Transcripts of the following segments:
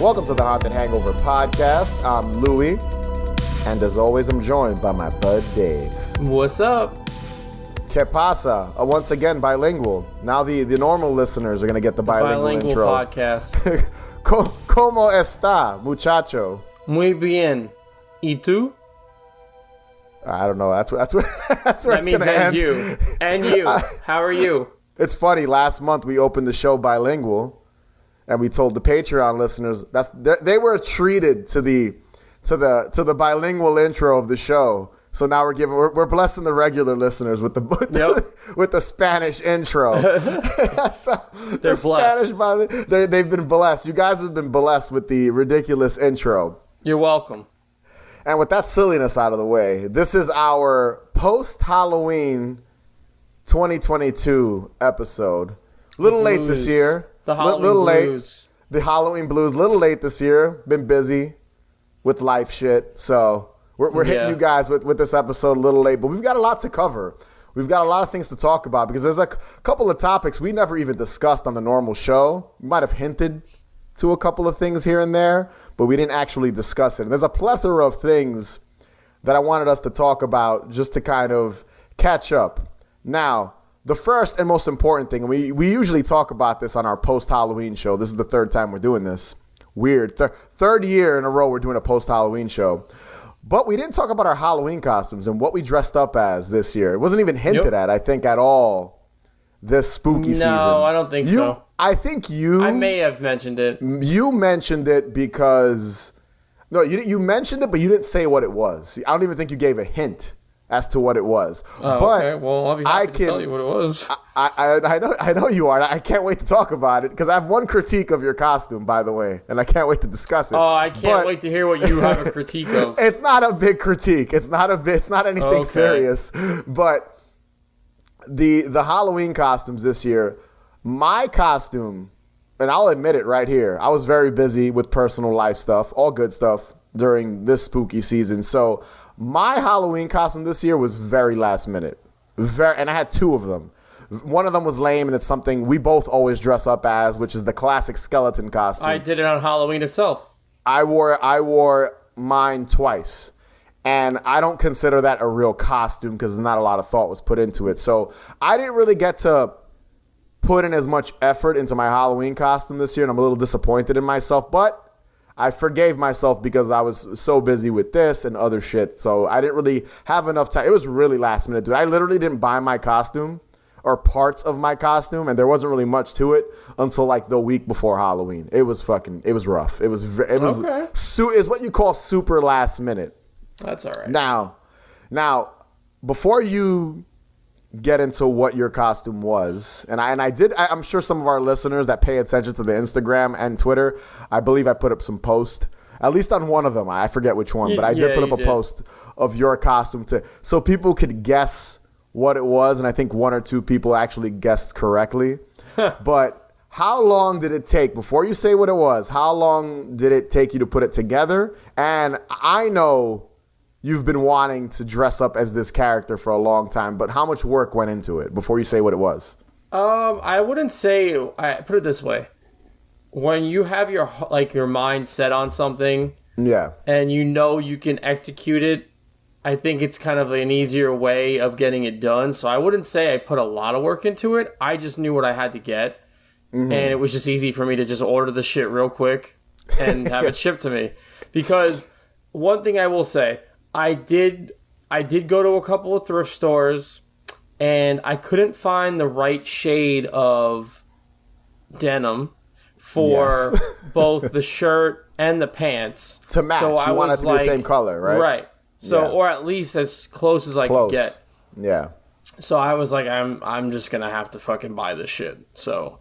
Welcome to the Haunted Hangover podcast. I'm Louie, and as always, I'm joined by my bud Dave. What's up? Que pasa? Once again, bilingual. Now the normal listeners are going to get the bilingual intro. Podcast. ¿Cómo está, muchacho? Muy bien. ¿Y tú? I don't know. That's where That it's going means to end. you. And you. How are you? It's funny. Last month we opened the show bilingual, and we told the Patreon listeners they were treated to the bilingual intro of the show. So now we're blessing the regular listeners with the Spanish intro. So They're blessed. They've been blessed. You guys have been blessed with the ridiculous intro. You're welcome. And with that silliness out of the way, this is our post-Halloween 2022 episode. Little late this year. The Halloween blues. The Halloween blues. Little late this year. Been busy with life shit. So we're hitting you guys with this episode a little late. But we've got a lot to cover. We've got a lot of things to talk about because there's a couple of topics we never even discussed on the normal show. We might have hinted to a couple of things here and there, but we didn't actually discuss it. And there's a plethora of things that I wanted us to talk about just to kind of catch up. Now, the first and most important thing, and we usually talk about this on our post-Halloween show. This is the third time we're doing this. Weird. Third year in a row we're doing a post-Halloween show. But we didn't talk about our Halloween costumes and what we dressed up as this year. It wasn't even hinted at, I think, at all this spooky season. No, I don't think so. I think I may have mentioned it. You mentioned it because... No, you mentioned it, but you didn't say what it was. I don't even think you gave a hint as to what it was. Oh, but okay. Well, I'll be happy to tell you what it was. I know you are. I can't wait to talk about it because I have one critique of your costume, by the way, and I can't wait to discuss it. Oh, I can't wait to hear what you have a critique of. It's not a big critique. It's not anything serious. But the Halloween costumes this year, my costume, and I'll admit it right here, I was very busy with personal life stuff, all good stuff during this spooky season. So my Halloween costume this year was very last minute. And I had two of them. One of them was lame, and it's something we both always dress up as, which is the classic skeleton costume. I did it on Halloween itself. I wore mine twice. And I don't consider that a real costume because not a lot of thought was put into it. So I didn't really get to put in as much effort into my Halloween costume this year, and I'm a little disappointed in myself. But I forgave myself because I was so busy with this and other shit. So I didn't really have enough time. It was really last minute, dude. I literally didn't buy my costume or parts of my costume, and there wasn't really much to it until like the week before Halloween. It was rough. It was Okay. Is what you call super last minute. That's all right. Now, before you get into what your costume was, I'm sure some of our listeners that pay attention to the Instagram and Twitter, I believe I put up some post, at least on one of them. I forget which one, but I did put up a post of your costume so people could guess what it was, and I think one or two people actually guessed correctly. But how long did it take, before you say what it was, how long did it take you to put it together? And I know you've been wanting to dress up as this character for a long time, but how much work went into it before you say what it was? I wouldn't say. I put it this way: when you have your mind set on something, and you can execute it, I think it's kind of an easier way of getting it done. So I wouldn't say I put a lot of work into it. I just knew what I had to get, and it was just easy for me to just order the shit real quick and have it shipped to me. Because one thing I will say, I did go to a couple of thrift stores, and I couldn't find the right shade of denim for both the shirt and the pants to match. So you want it to be the same color, right? Right. So, or at least as close as I could get. Yeah. So I was like, I'm just gonna have to fucking buy this shit. So.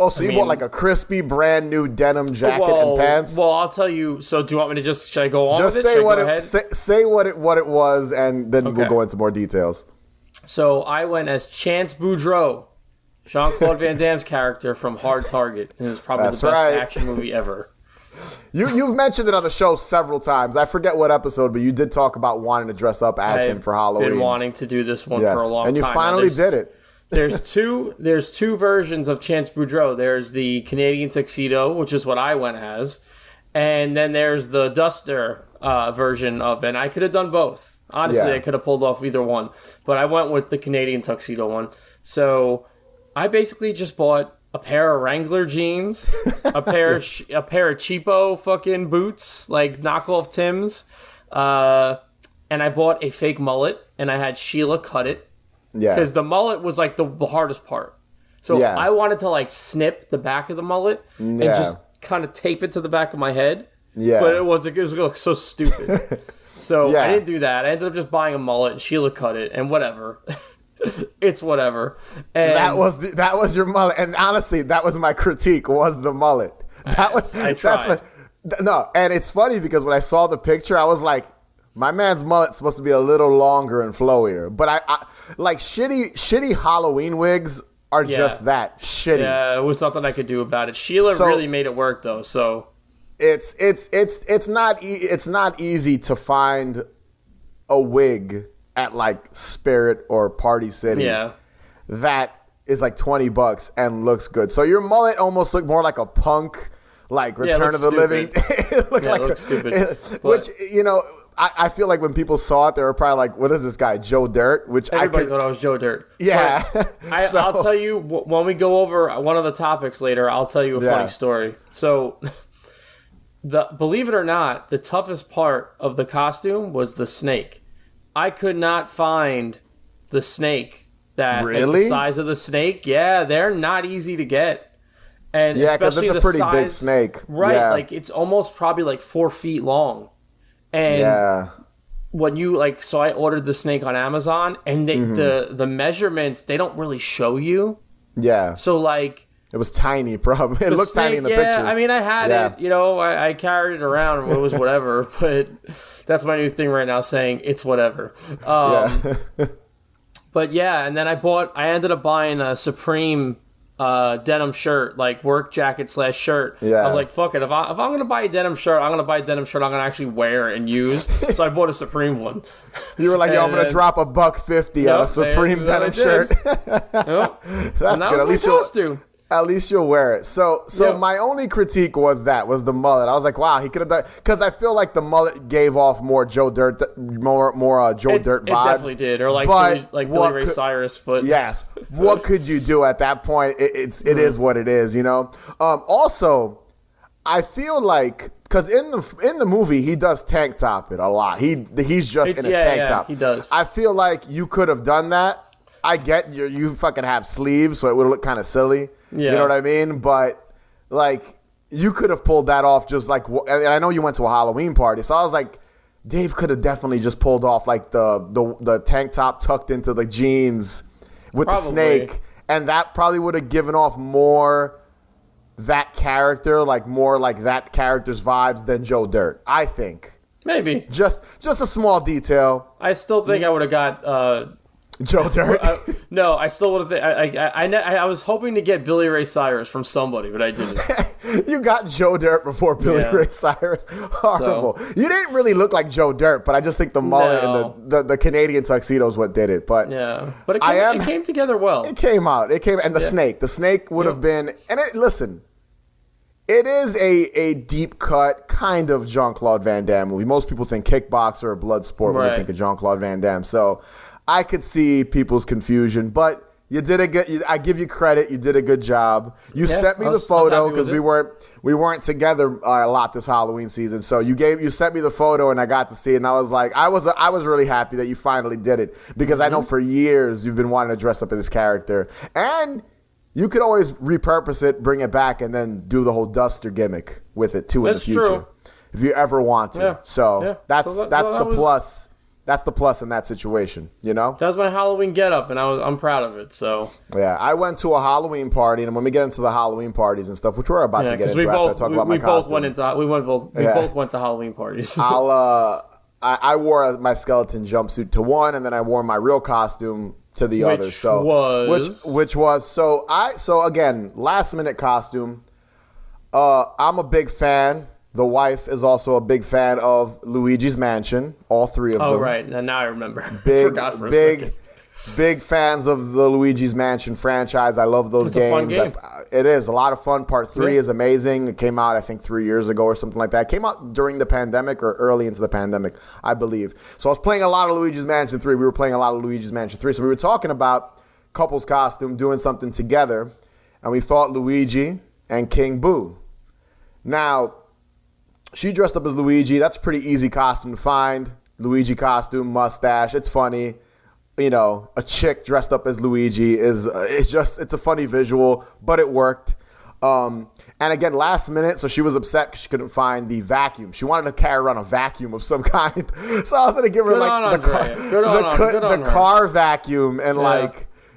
So you bought like a crispy, brand new denim jacket and pants? Well, I'll tell you. So do you want me to should I go on with it? Say what it was, and then we'll go into more details. So I went as Chance Boudreaux, Jean-Claude Van Damme's character from Hard Target, and it's probably the best action movie ever. You've mentioned it on the show several times. I forget what episode, but you did talk about wanting to dress up as him for Halloween. I've been wanting to do this one for a long time. And you finally did it. There's two versions of Chance Boudreaux. There's the Canadian tuxedo, which is what I went as, and then there's the Duster version of it. And I could have done both. Honestly, I could have pulled off either one, but I went with the Canadian tuxedo one. So I basically just bought a pair of Wrangler jeans, a pair of cheapo fucking boots, like knockoff Timbs, and I bought a fake mullet, and I had Sheila cut it. Yeah. Because the mullet was like the hardest part. So I wanted to like snip the back of the mullet and just kind of tape it to the back of my head. Yeah. But it was like so stupid. So I didn't do that. I ended up just buying a mullet, and Sheila cut it, and whatever. It's whatever. And that was your mullet. And honestly, that was my critique, was the mullet. And it's funny because when I saw the picture, I was like, my man's mullet's supposed to be a little longer and flowier. But I like shitty Halloween wigs are just that shitty. Yeah, it was nothing I could do about it. Sheila really made it work though. So it's not easy to find a wig at like Spirit or Party City that is like $20 and looks good. So your mullet almost looked more like a punk, like Return of the Living. It looks stupid. Which, you know, I feel like when people saw it, they were probably like, what is this guy, Joe Dirt? Which everybody thought I was Joe Dirt. Yeah. I'll tell you, when we go over one of the topics later, I'll tell you a funny story. So, believe it or not, the toughest part of the costume was the snake. I could not find the snake like the size of the snake. Yeah, they're not easy to get. And especially it's a pretty big snake. Right, like it's almost probably like 4 feet long. And when you so I ordered the snake on Amazon, and the measurements, they don't really show you. Yeah. So like it was tiny, probably. It looked tiny in the pictures. I mean, I had it. You know, I carried it around. It was whatever. But that's my new thing right now, saying it's whatever. But yeah, and then I ended up buying a Supreme denim shirt, like work jacket / shirt. Yeah. I was like, fuck it. If I'm going to buy a denim shirt, I'm going to buy a denim shirt I'm going to actually wear and use. So I bought a Supreme one. You were like, yo, I'm going to drop $150 on a Supreme denim shirt. That's good. At least costume. At least you'll wear it. So my only critique was the mullet. I was like, wow, he could have done, because I feel like the mullet gave off more Joe Dirt, more Joe Dirt vibes. It definitely did, or like Billy Ray Cyrus. But yes, what could you do at that point? It is what it is, you know. Also, I feel like, because in the movie he does tank top it a lot. He's just in his tank top. He does. I feel like you could have done that. I get you fucking have sleeves, so it would look kind of silly. Yeah. You know what I mean? But, like, you could have pulled that off just like, and I know you went to a Halloween party, so I was like, Dave could have definitely just pulled off, like, the tank top tucked into the jeans with the snake, and that probably would have given off more that character, like, more like that character's vibes than Joe Dirt, I think. Maybe. Just a small detail. I still think I would have got... Joe Dirt? No, I still would have. I was hoping to get Billy Ray Cyrus from somebody, but I didn't. You got Joe Dirt before Billy Ray Cyrus. Horrible. So, you didn't really look like Joe Dirt, but I just think the mullet and the Canadian tuxedo is what did it. But but it came together well. It came out. And the snake. The snake would have been. And listen. It is a deep cut kind of Jean-Claude Van Damme movie. Most people think kickboxer or blood sport when they think of Jean-Claude Van Damme. So I could see people's confusion, but you did a good. I give you credit. You did a good job. You sent me the photo because we weren't together a lot this Halloween season. So you sent me the photo and I got to see it, and I was like, I was really happy that you finally did it, because I know for years you've been wanting to dress up as this character, and you could always repurpose it, bring it back, and then do the whole Duster gimmick with it too in the future, true. If you ever want to. Yeah. So that's the plus. That's the plus in that situation, you know? That was my Halloween getup, and I'm proud of it, so. Yeah, I went to a Halloween party, and when we get into the Halloween parties and stuff, which we're about to get into after I talk about my costume. We both went to Halloween parties. I wore my skeleton jumpsuit to one, and then I wore my real costume to the other. Which was so again, last minute costume. I'm a big fan. The wife is also a big fan of Luigi's Mansion, all three of them. Oh, right. Now I remember. I forgot for a second. Big fans of the Luigi's Mansion franchise. I love those games. A fun game. It is a lot of fun. Part 3 is amazing. It came out, I think, 3 years ago or something like that. It came out during the pandemic or early into the pandemic, I believe. So I was playing a lot of Luigi's Mansion 3. We were playing a lot of Luigi's Mansion 3. So we were talking about couples costume, doing something together, and we thought Luigi and King Boo. Now, she dressed up as Luigi. That's a pretty easy costume to find. Luigi costume, mustache. It's funny. You know, a chick dressed up as Luigi it's a funny visual, but it worked. And again, last minute, so she was upset because she couldn't find the vacuum. She wanted to carry around a vacuum of some kind. So I was going to give her the car vacuum and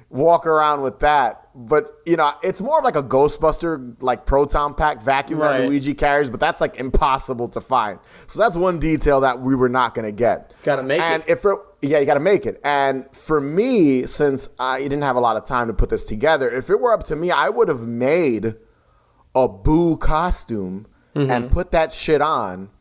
walk around with that. But, you know, it's more of like a Ghostbuster, like Proton Pack vacuum that Luigi carries, but that's like impossible to find. So that's one detail that we were not going to get. Got to make it. You got to make it. And for me, since I didn't have a lot of time to put this together, if it were up to me, I would have made a Boo costume and put that shit on.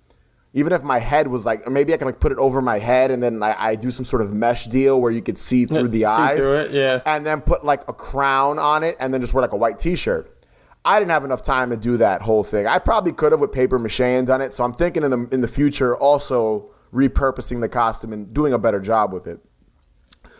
Even if my head was like, or maybe I can like put it over my head and then I do some sort of mesh deal where you could see through the eyes. Through it, yeah. And then put like a crown on it and then just wear like a white t-shirt. I didn't have enough time to do that whole thing. I probably could have with paper mache and done it. So I'm thinking in the future also repurposing the costume and doing a better job with it.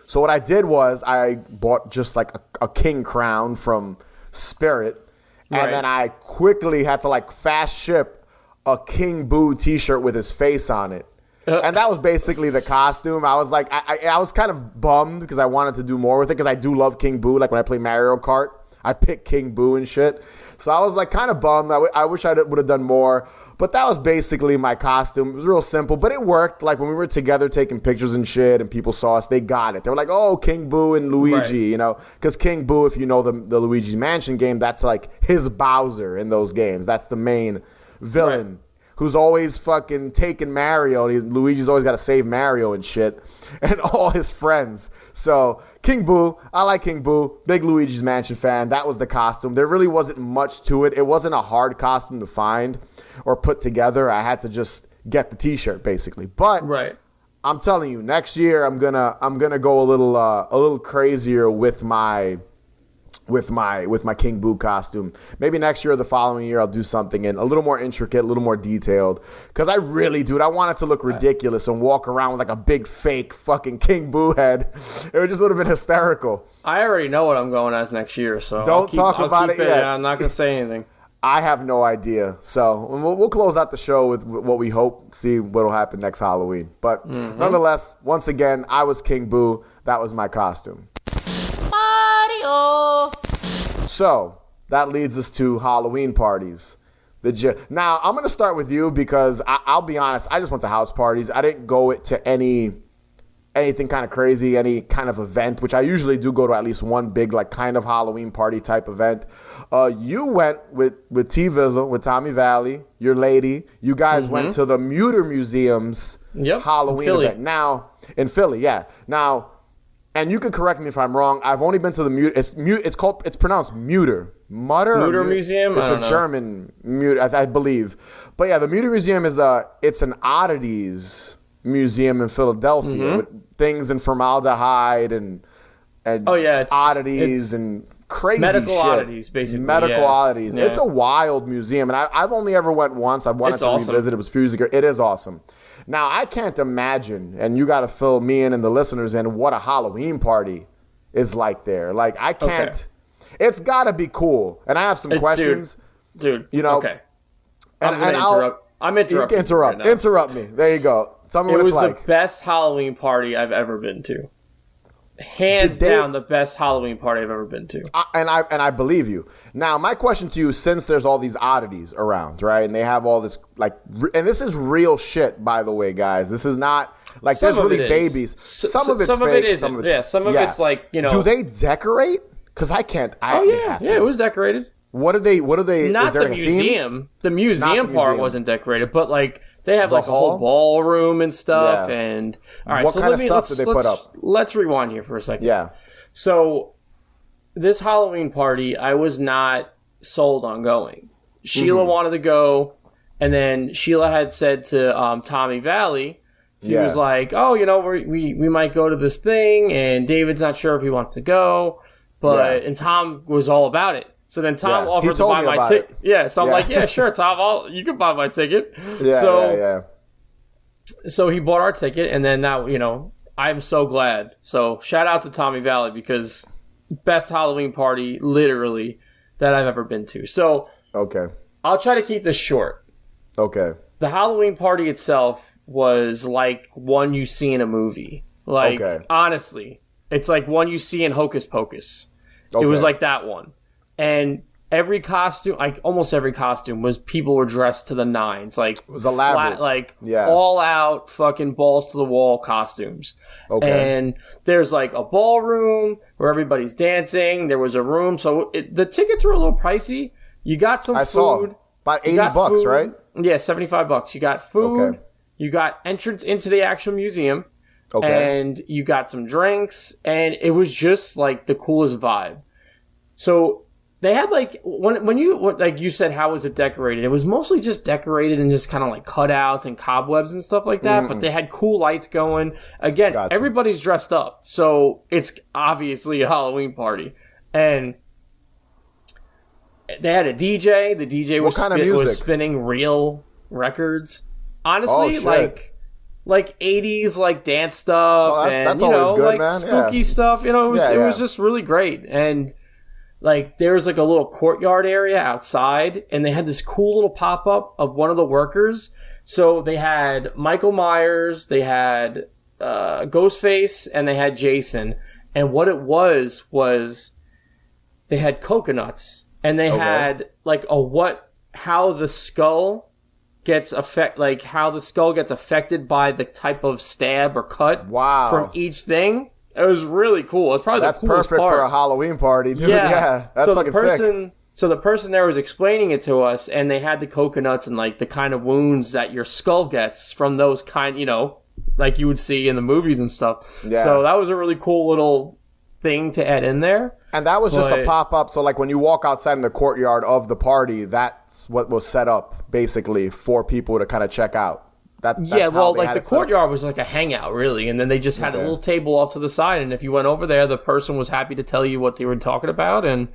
So what I did was I bought just like a king crown from Spirit. And then I quickly had to like fast ship a King Boo t-shirt with his face on it. And that was basically the costume. I was like, I was kind of bummed because I wanted to do more with it because I do love King Boo. Like when I play Mario Kart, I pick King Boo and shit. So I was like kind of bummed. I wish I would have done more. But that was basically my costume. It was real simple, but it worked. Like when we were together taking pictures and shit and people saw us, they got it. They were like, oh, King Boo and Luigi, you know. Because King Boo, if you know the Luigi's Mansion game, that's like his Bowser in those games. That's the main villain who's always fucking taking Mario. Luigi's always got to save Mario and shit and all his friends. So King Boo, I like King Boo. Big Luigi's Mansion fan. That was the costume. There really wasn't much to it. It wasn't a hard costume to find or put together. I had to just get the t-shirt basically. But I'm telling you, next year I'm gonna go a little crazier with my King Boo costume. Maybe next year or the following year I'll do something a little more intricate, a little more detailed. Because I really, dude, I want it to look ridiculous and walk around with like a big fake fucking King Boo head. It just would have been hysterical. I already know what I'm going as next year, so don't talk about it yet. I'm not going to say anything. I have no idea. So we'll close out the show with what we hope, see what'll happen next Halloween. But nonetheless, once again, I was King Boo. That was my costume. Mario. So that leads us to Halloween parties. Now, I'm going to start with you because I'll be honest, I just went to house parties. I didn't go to anything kind of crazy, any kind of event, which I usually do go to at least one big like kind of Halloween party type event. You went with T-Vizzle, with Tommy Valley, your lady. You guys went to the Muter Museum's Halloween event. Now, in Philly, Now, and you could correct me if I'm wrong. I've only been to the Muter. It's pronounced Muter. Muter Museum? It's a German Muter, I believe. But yeah, the Muter Museum it's an oddities museum in Philadelphia with things in formaldehyde and oddities and crazy medical shit. Oddities, basically. Medical oddities. Yeah. It's a wild museum, and I've only ever went once. I've wanted to revisit. It was Fusey. It is awesome. Now, I can't imagine, and you got to fill me in and the listeners in, what a Halloween party is like there. Like, I can't. Okay. It's got to be cool. And I have some questions. Dude, you know. Okay. I'm interrupting. You can interrupt. Right, interrupt me. There you go. Tell me what it's like. It was the best Halloween party I've ever been to. Hands down, the best Halloween party I've ever been to. And I believe you. Now, my question to you, since there's all these oddities around, right, and they have all this, like, and this is real shit, by the way, guys. This is not, like, there's really babies. Some of it's fake. Some of it isn't. Some of it's, like, you know. Do they decorate? Because I can't. Yeah, it was decorated. What do they? Not the museum. The museum part wasn't decorated, but like they have like a whole ballroom and stuff. Yeah. And all right, what kind of stuff did they put up? Let's rewind here for a second. Yeah. So this Halloween party, I was not sold on going. Sheila wanted to go, and then Sheila had said to Tommy Valley, He was like, oh, we might go to this thing, and David's not sure if he wants to go, and Tom was all about it. So then Tom offered to buy my ticket. Yeah, so I'm like, yeah, sure, Tom, you can buy my ticket. So he bought our ticket, and then now, I'm so glad. So shout out to Tommy Valley, because best Halloween party, literally, that I've ever been to. So I'll try to keep this short. Okay. The Halloween party itself was like one you see in a movie. Like, honestly, it's like one you see in Hocus Pocus. It was like that one. And every costume, like almost every costume, was people were dressed to the nines. Like, it was elaborate. All out fucking balls to the wall costumes. And there's like a ballroom where everybody's dancing. There was a room. So the tickets were a little pricey. You got some food. I saw about $80, right? Yeah, $75. You got food. You got entrance into the actual museum. And you got some drinks. And it was just like the coolest vibe. So they had like, when you said, how was it decorated? It was mostly just decorated and just kind of like cutouts and cobwebs and stuff like that. But they had cool lights going. Again, everybody's dressed up. So it's obviously a Halloween party. And they had a DJ. The DJ was spinning real records. Honestly, like 80s like dance stuff and good, like man. Spooky stuff. It was just really great. And like there was like a little courtyard area outside, and they had this cool little pop up of one of the workers. So they had Michael Myers, they had Ghostface, and they had Jason. And what it was they had coconuts. And they had like how the skull gets affected by the type of stab or cut from each thing. It was really cool. It's probably the coolest perfect part. For a Halloween party, dude. Yeah, that's so fucking sick. So the person there was explaining it to us, and they had the coconuts and like the kind of wounds that your skull gets from those kind, like you would see in the movies and stuff. Yeah. So that was a really cool little thing to add in there. And that was just a pop-up. So, like, when you walk outside in the courtyard of the party, that's what was set up, basically, for people to kind of check out. That's the courtyard was like a hangout, really. And then they just had a little table off to the side. And if you went over there, the person was happy to tell you what they were talking about. And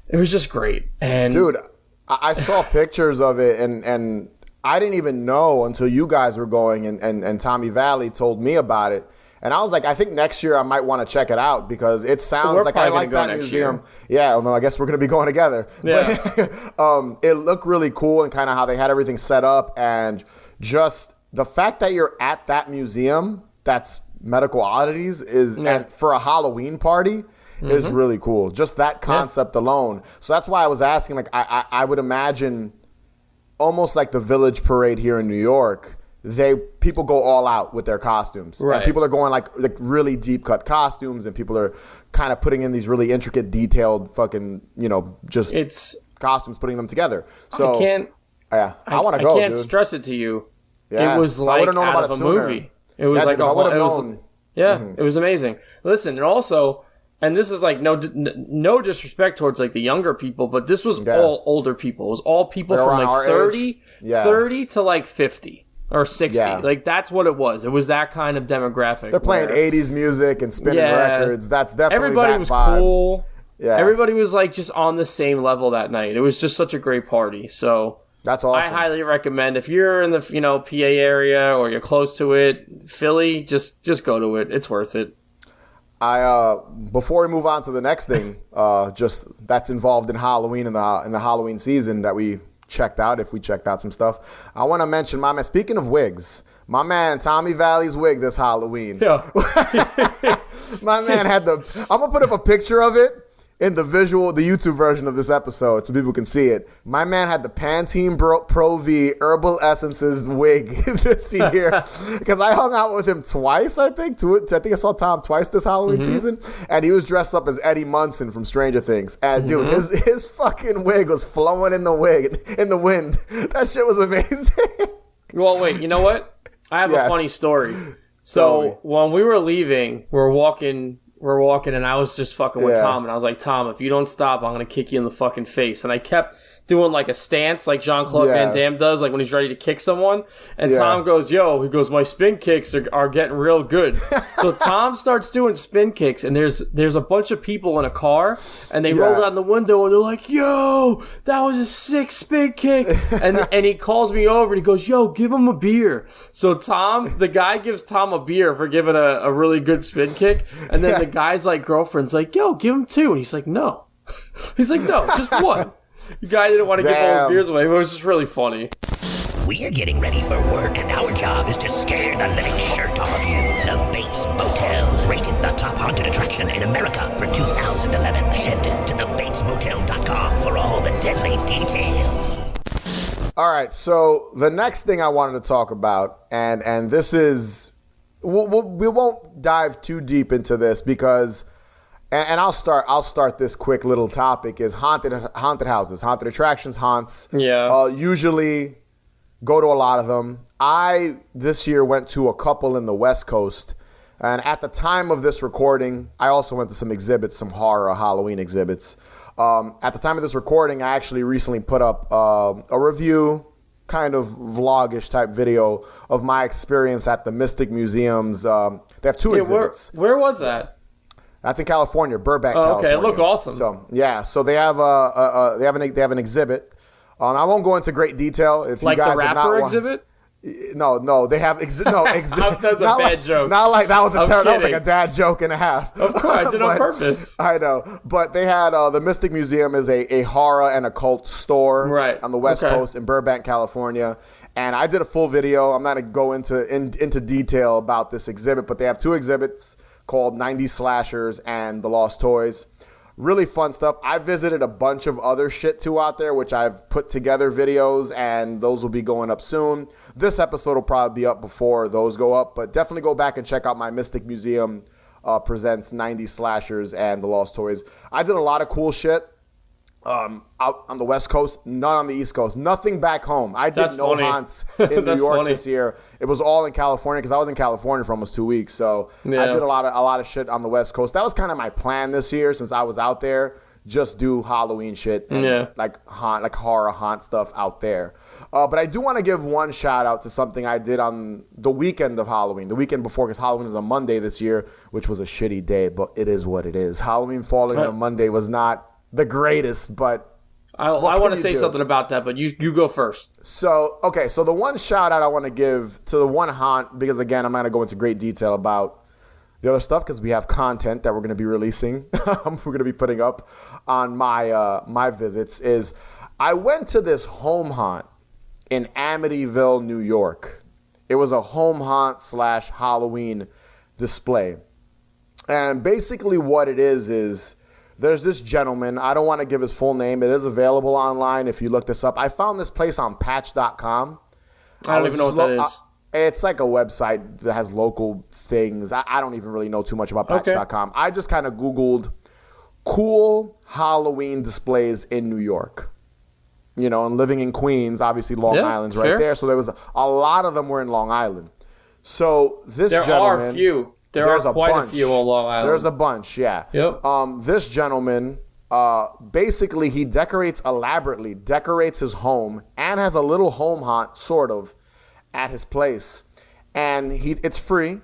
it was just great. And dude, I saw pictures of it, and I didn't even know until you guys were going, and Tommy Valley told me about it. And I was like, I think next year I might want to check it out, because it sounds like I like that museum. Yeah, well, I guess we're going to be going together. Yeah. But, it looked really cool, and kind of how they had everything set up, and just the fact that you're at that museum that's medical oddities and for a Halloween party is really cool. Just that concept alone. So that's why I was asking, like, I would imagine almost like the Village Parade here in New York. People go all out with their costumes. Right. And people are going like really deep cut costumes, and people are kind of putting in these really intricate, detailed fucking, costumes, putting them together. So I want to go. I can't stress it to you. Yeah. It was like out of a movie. It was like it was amazing. Listen, and also, and this is like no disrespect towards like the younger people, but this was all older people. It was all people from like 30 to like 50. Or 60. Yeah. Like, that's what it was. It was that kind of demographic. They're playing 80s music and spinning records. That's definitely everybody that was vibe. Cool. Yeah. Everybody was, like, just on the same level that night. It was just such a great party. So, that's awesome. I highly recommend, if you're in the, PA area or you're close to it, Philly, just go to it. It's worth it. Before we move on to the next thing, just that's involved in Halloween in the Halloween season that we checked out, if we checked out some stuff, I want to mention my man, speaking of wigs, my man Tommy Valley's wig this Halloween. Yeah. My man had I'm gonna put up a picture of it in the YouTube version of this episode so people can see it. My man had the Pantene Pro V Herbal Essences wig this year, because I hung out with him twice, I think. I think I saw Tom twice this Halloween season, and he was dressed up as Eddie Munson from Stranger Things. And dude, his fucking wig was flowing in the wind. That shit was amazing. Well, wait, you know what? I have a funny story. So when we were leaving, we're walking, and I was just fucking with Tom, and I was like, Tom, if you don't stop, I'm going to kick you in the fucking face. And I kept doing like a stance like Jean-Claude Van Damme does, like when he's ready to kick someone. And Tom goes, my spin kicks are getting real good. So Tom starts doing spin kicks, and there's a bunch of people in a car, and they roll down the window, and they're like, yo, that was a sick spin kick. And he calls me over, and he goes, yo, give him a beer. So the guy gives Tom a beer for giving a really good spin kick. And then the guy's like girlfriend's like, yo, give him 2. And he's like, no. He's like, no, just 1. The guy didn't want to give all his beers away, but it was just really funny. We're getting ready for work, and our job is to scare the living shirt off of you. The Bates Motel, rated the top haunted attraction in America for 2011. Head to thebatesmotel.com for all the deadly details. All right, so the next thing I wanted to talk about, and this is, we won't dive too deep into this because... And I'll start this quick little topic is haunted houses, haunted attractions, haunts. Yeah. Usually go to a lot of them. I this year went to a couple in the West Coast, and at the time of this recording, I also went to some exhibits, some horror Halloween exhibits. At the time of this recording, I actually recently put up a review, kind of vlogish type video of my experience at the Mystic Museums. They have 2 exhibits. Where was that? That's in California, Burbank, California. Okay, it looked awesome. So they have they have an exhibit. I won't go into great detail if like you guys the rapper have not exhibit. No, they have exhibit. That's a bad joke. Not like that was that was like a dad joke and a half. Of course, I did it on purpose. I know, but they had the Mystic Museum is a horror and occult store on the West Coast in Burbank, California. And I did a full video. I'm not gonna go into detail about this exhibit, but they have 2 exhibits called 90s Slashers and The Lost Toys. Really fun stuff. I visited a bunch of other shit too out there, which I've put together videos, and those will be going up soon. This episode will probably be up before those go up, but definitely go back and check out my Mystic Museum presents 90s Slashers and The Lost Toys. I did a lot of cool shit out on the West Coast, none on the East Coast. Nothing back home. I did haunts in New York this year. It was all in California because I was in California for almost 2 weeks. So I did a lot of shit on the West Coast. That was kind of my plan this year since I was out there. Just do Halloween shit and like horror haunt stuff out there. But I do want to give one shout out to something I did on the weekend of Halloween, the weekend before, because Halloween is on Monday this year, which was a shitty day, but it is what it is. Halloween falling on a Monday was not the greatest, but I want to say something about that, but you go first. So the one shout out I want to give to the one haunt, because again, I'm not going to go into great detail about the other stuff because we have content that we're going to be releasing, we're going to be putting up on my visits, is I went to this home haunt in Amityville, New York. It was a home haunt / Halloween display. And basically what it is there's this gentleman. I don't want to give his full name. It is available online if you look this up. I found this place on patch.com. I don't even know what that is. It's like a website that has local things. I don't even really know too much about patch.com. I just kind of Googled cool Halloween displays in New York. You know, and living in Queens, obviously Long Island's right there. So there was a lot of them were in Long Island. So this gentleman... There are a few. There's quite a few on Long Island. There's a bunch, yeah. Yep. This gentleman, basically, he decorates his home and has a little home haunt, sort of, at his place. And it's free,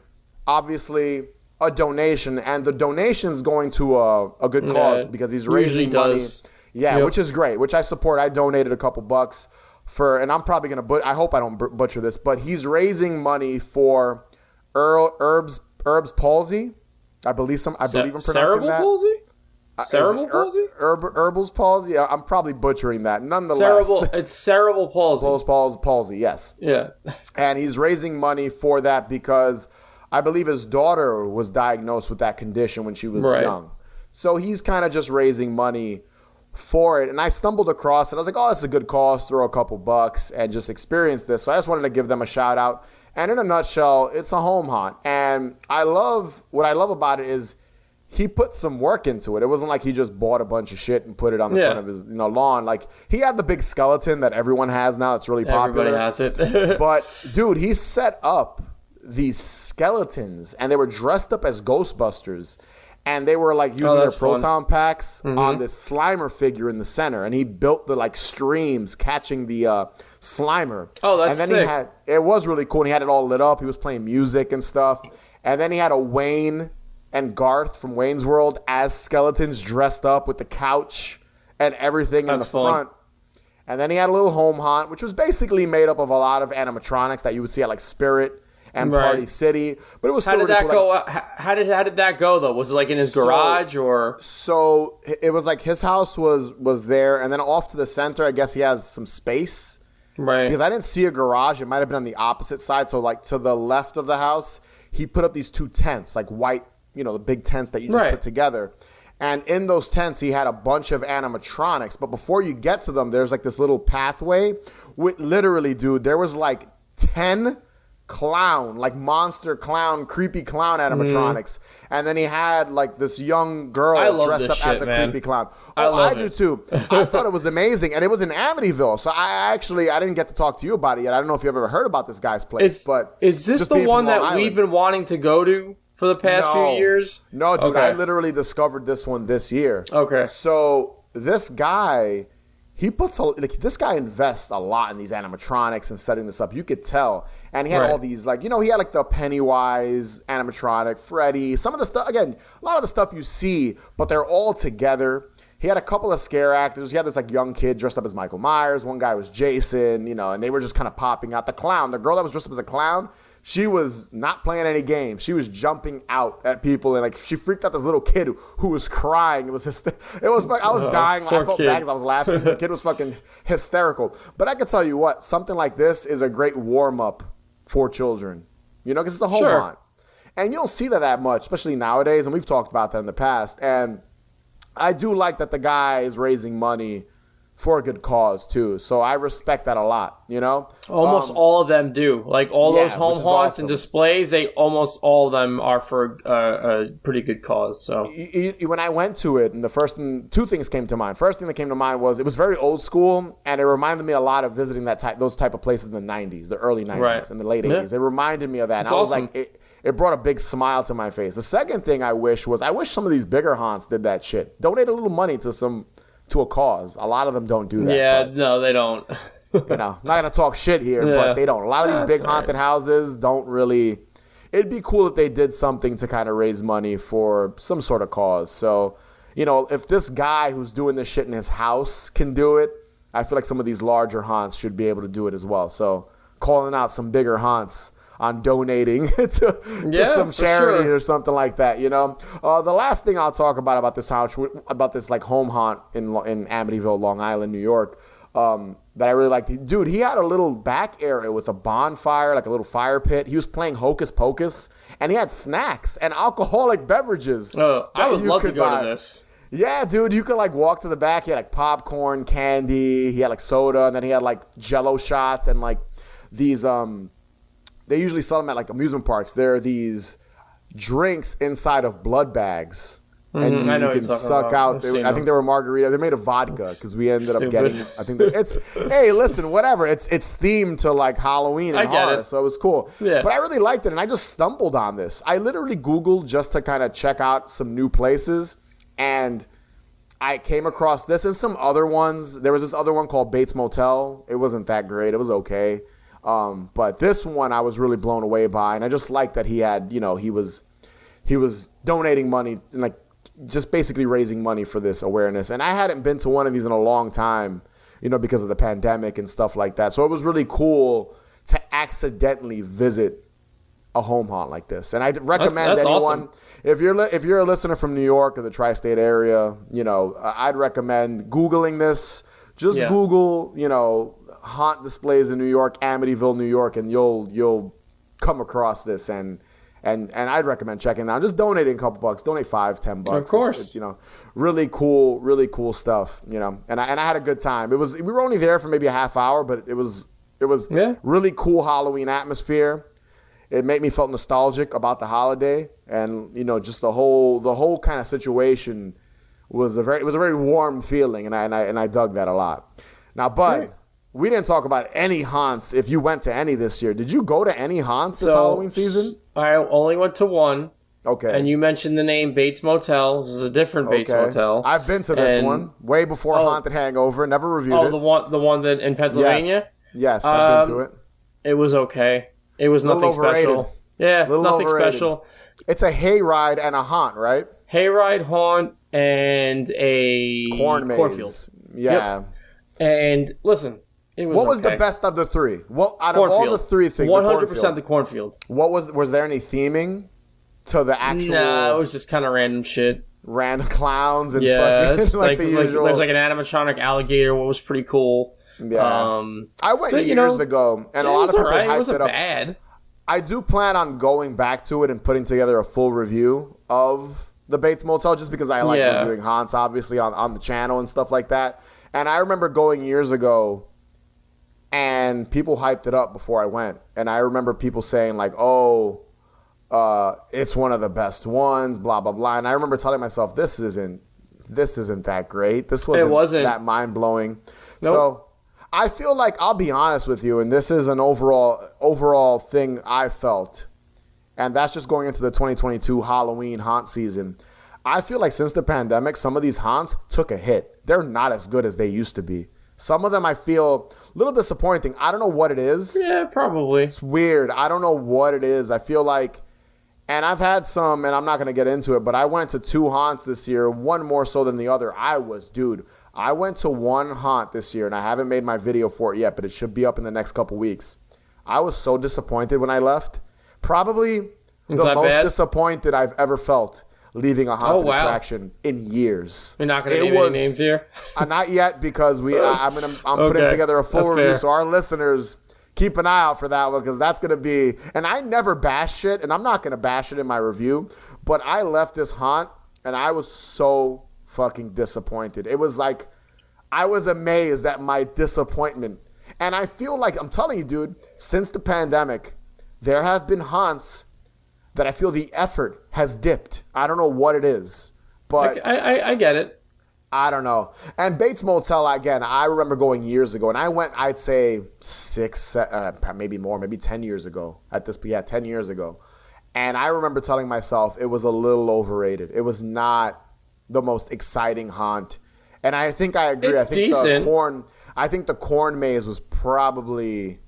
obviously, a donation. And the donation is going to a good cause because he's raising money. Yeah, which is great, which I support. I donated a couple bucks and I'm probably going to, I hope I don't butcher this, but he's raising money for Herb's palsy. I believe I'm pronouncing that. Cerebral palsy? Cerebral palsy? Herb's palsy? Yeah, I'm probably butchering that. Nonetheless. It's cerebral palsy. Palsy, yes. Yeah. And he's raising money for that because I believe his daughter was diagnosed with that condition when she was young. So he's kind of just raising money for it. And I stumbled across it. I was like, oh, that's a good cause. Throw a couple bucks and just experience this. So I just wanted to give them a shout out. And in a nutshell, it's a home haunt. And what I love about it is he put some work into it. It wasn't like he just bought a bunch of shit and put it on the front of his lawn. Like, he had the big skeleton that everyone has now. It's really popular. Everybody has it. But, dude, he set up these skeletons, and they were dressed up as Ghostbusters. And they were like using their proton packs on this Slimer figure in the center, and he built the like streams catching the Slimer. Oh, that's and then sick. It was really cool. And he had it all lit up. He was playing music and stuff. And then he had a Wayne and Garth from Wayne's World as skeletons dressed up with the couch and everything in the front. And then he had a little home haunt, which was basically made up of a lot of animatronics that you would see at like Spirit and Party City. But it was how did that go? How did that go though? Was it like in his garage or? So it was like his house was there, and then off to the center, I guess he has some space. Right. Because I didn't see a garage. It might have been on the opposite side. So like to the left of the house, he put up these 2 tents, like white, the big tents that you just put together. And in those tents, he had a bunch of animatronics. But before you get to them, there's like this little pathway. With literally, dude, there was like 10 clown, like monster clown, creepy clown animatronics. And then he had like this young girl dressed up as a creepy clown. I do too. I thought it was amazing. And it was in Amityville. So I didn't get to talk to you about it yet. I don't know if you've ever heard about this guy's place. But is this the one that we've been wanting to go to for the past few years? No, dude. Okay. I literally discovered this one this year. Okay. So this guy, this guy invests a lot in these animatronics and setting this up. You could tell. And he had all these, like, he had like the Pennywise animatronic, Freddy, some of the stuff, again, a lot of the stuff you see, but they're all together. He had a couple of scare actors. He had this like young kid dressed up as Michael Myers. One guy was Jason, and they were just kind of popping out. The clown, the girl that was dressed up as a clown, she was not playing any games. She was jumping out at people, and like she freaked out this little kid who was crying. I was dying. I felt bad because I was laughing. The kid was fucking hysterical. But I can tell you what, something like this is a great warm up for children. Because it's a home haunt, and you don't see that much, especially nowadays. And we've talked about that in the past. And I do like that the guy is raising money for a good cause too, so I respect that a lot. Almost all of them do. Like all those home haunts and displays, almost all of them are for a pretty good cause. So when I went to it, and two things came to mind. First thing that came to mind was it was very old school, and it reminded me a lot of visiting those type of places in the '90s, the early '90s, and the late '80s. It reminded me of that. And I was awesome. Like, it brought a big smile to my face. The second thing I wish some of these bigger haunts did that shit. Donate a little money to a cause. A lot of them don't do that. Yeah, no, they don't. I'm not going to talk shit here, but they don't. A lot of these big haunted houses don't really. It'd be cool if they did something to kind of raise money for some sort of cause. So, if this guy who's doing this shit in his house can do it, I feel like some of these larger haunts should be able to do it as well. So, calling out some bigger haunts on donating to some charity or something like that, The last thing I'll talk about this house, about this like home haunt in Amityville, Long Island, New York, that I really liked. Dude, he had a little back area with a bonfire, like a little fire pit. He was playing Hocus Pocus, and he had snacks and alcoholic beverages. I would love to go to this. Yeah, dude, you could like walk to the back. He had like popcorn, candy. He had like soda, and then he had like Jello shots and like these they usually sell them at like amusement parks. There are these drinks inside of blood bags. And you can suck out. I think they were margarita. They're made of vodka because we ended up getting. I think it's. Hey, listen, whatever. It's themed to like Halloween and horror, so it was cool. Yeah. But I really liked it, and I just stumbled on this. I literally Googled just to kind of check out some new places, and I came across this and some other ones. There was this other one called Bates Motel. It wasn't that great. It was okay. But this one I was really blown away by, and I just liked that he had, he was donating money and like just basically raising money for this awareness. And I hadn't been to one of these in a long time, because of the pandemic and stuff like that. So it was really cool to accidentally visit a home haunt like this. And I'd recommend anyone, awesome. if you're a listener from New York or the tri-state area, I'd recommend Googling this. Just Google, haunt displays in New York, Amityville, New York, and you'll come across this, and I'd recommend checking it out. Just donating a couple bucks, donate $5-10. Of course, it's, really cool stuff. And I had a good time. We were only there for maybe a half hour, but it was really cool Halloween atmosphere. It made me feel nostalgic about the holiday, and just the whole kind of situation was a very warm feeling, and I dug that a lot. Now, Bud, we didn't talk about any haunts. If you went to any this year, did you go to any haunts this Halloween season? I only went to one. Okay. And you mentioned the name Bates Motel. This is a different Bates Motel. I've been to this one way before Haunted Hangover. Never reviewed it. The one that in Pennsylvania? Yes, I've been to it. It was okay. It was nothing special. Yeah, nothing special. It's a hayride and a haunt, right? Hayride, haunt, and a cornfield. Yeah. Yep. And listen, it was what was the best of the three? Well, out of all the three things, 100% the cornfield. What was there any theming to the actual? No, it was just kind of random shit. Random clowns and fucking like the usual. There's like an animatronic alligator, what was pretty cool. Yeah. I went years ago, and a lot of people hyped it up. It wasn't bad. I do plan on going back to it and putting together a full review of the Bates Motel, just because I like reviewing haunts, obviously, on the channel and stuff like that. And I remember going years ago, and people hyped it up before I went. And I remember people saying, like, it's one of the best ones, blah, blah, blah. And I remember telling myself, this isn't that great. This wasn't that mind-blowing. Nope. So I feel like, I'll be honest with you, and this is an overall thing I felt, and that's just going into the 2022 Halloween haunt season. I feel like since the pandemic, some of these haunts took a hit. They're not as good as they used to be. Some of them I feel a little disappointing. I don't know what it is. Yeah, probably. It's weird. I don't know what it is. I feel like, and I've had some, and I'm not going to get into it, but I went to 2 haunts this year, one more so than the other. I went to one haunt this year, and I haven't made my video for it yet, but it should be up in the next couple weeks. I was so disappointed when I left. Probably the most disappointed I've ever felt leaving a haunted attraction in years. You're not going to name any names here? Not yet, because I'm putting together a full review, so our listeners, keep an eye out for that one, because that's going to be, and I never bash shit, and I'm not going to bash it in my review, but I left this haunt, and I was so fucking disappointed. It was like, I was amazed at my disappointment. And I feel like, I'm telling you, dude, since the pandemic, there have been haunts that I feel the effort has dipped. I don't know what it is, but I get it. I don't know. And Bates Motel, again, I remember going years ago, and I went, I'd say 6, maybe more, maybe 10 years ago at this, 10 years ago. And I remember telling myself it was a little overrated. It was not the most exciting haunt. And I think I agree. It's decent. I think the corn maze was probably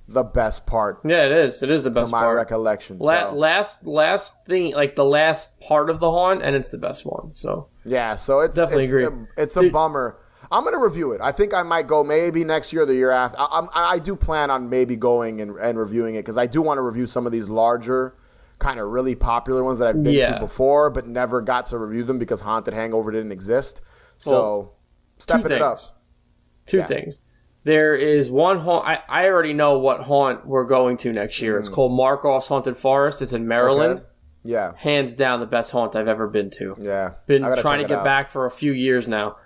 the best part. Yeah, it is. It is the best part. To my recollection. Last thing, like the last part of the haunt, and it's the best one. So yeah, so it's definitely agree. It's a bummer. I'm gonna review it. I think I might go maybe next year or the year after. I do plan on maybe going and reviewing it, because I do want to review some of these larger, kind of really popular ones that I've been to before, but never got to review them because Haunted Hangover didn't exist. So stepping it up. Two things. There is one haunt. I already know what haunt we're going to next year. It's called Markoff's Haunted Forest. It's in Maryland. Okay. Yeah. Hands down the best haunt I've ever been to. Yeah. Been trying to get back for a few years now.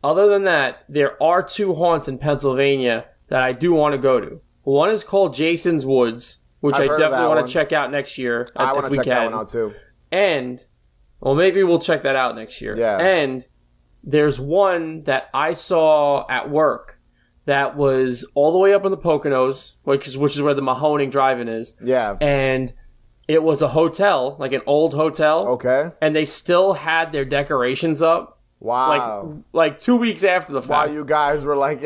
Other than that, there are 2 haunts in Pennsylvania that I do want to go to. One is called Jason's Woods, which I definitely want to check out next year. I want to check that one out too. And, well, maybe we'll check that out next year. Yeah. And there's one that I saw at work that was all the way up in the Poconos, which is where the Mahoning Drive-In is. Yeah. And it was a hotel, like an old hotel. Okay. And they still had their decorations up. Wow. Like 2 weeks after the fact. While you guys were like,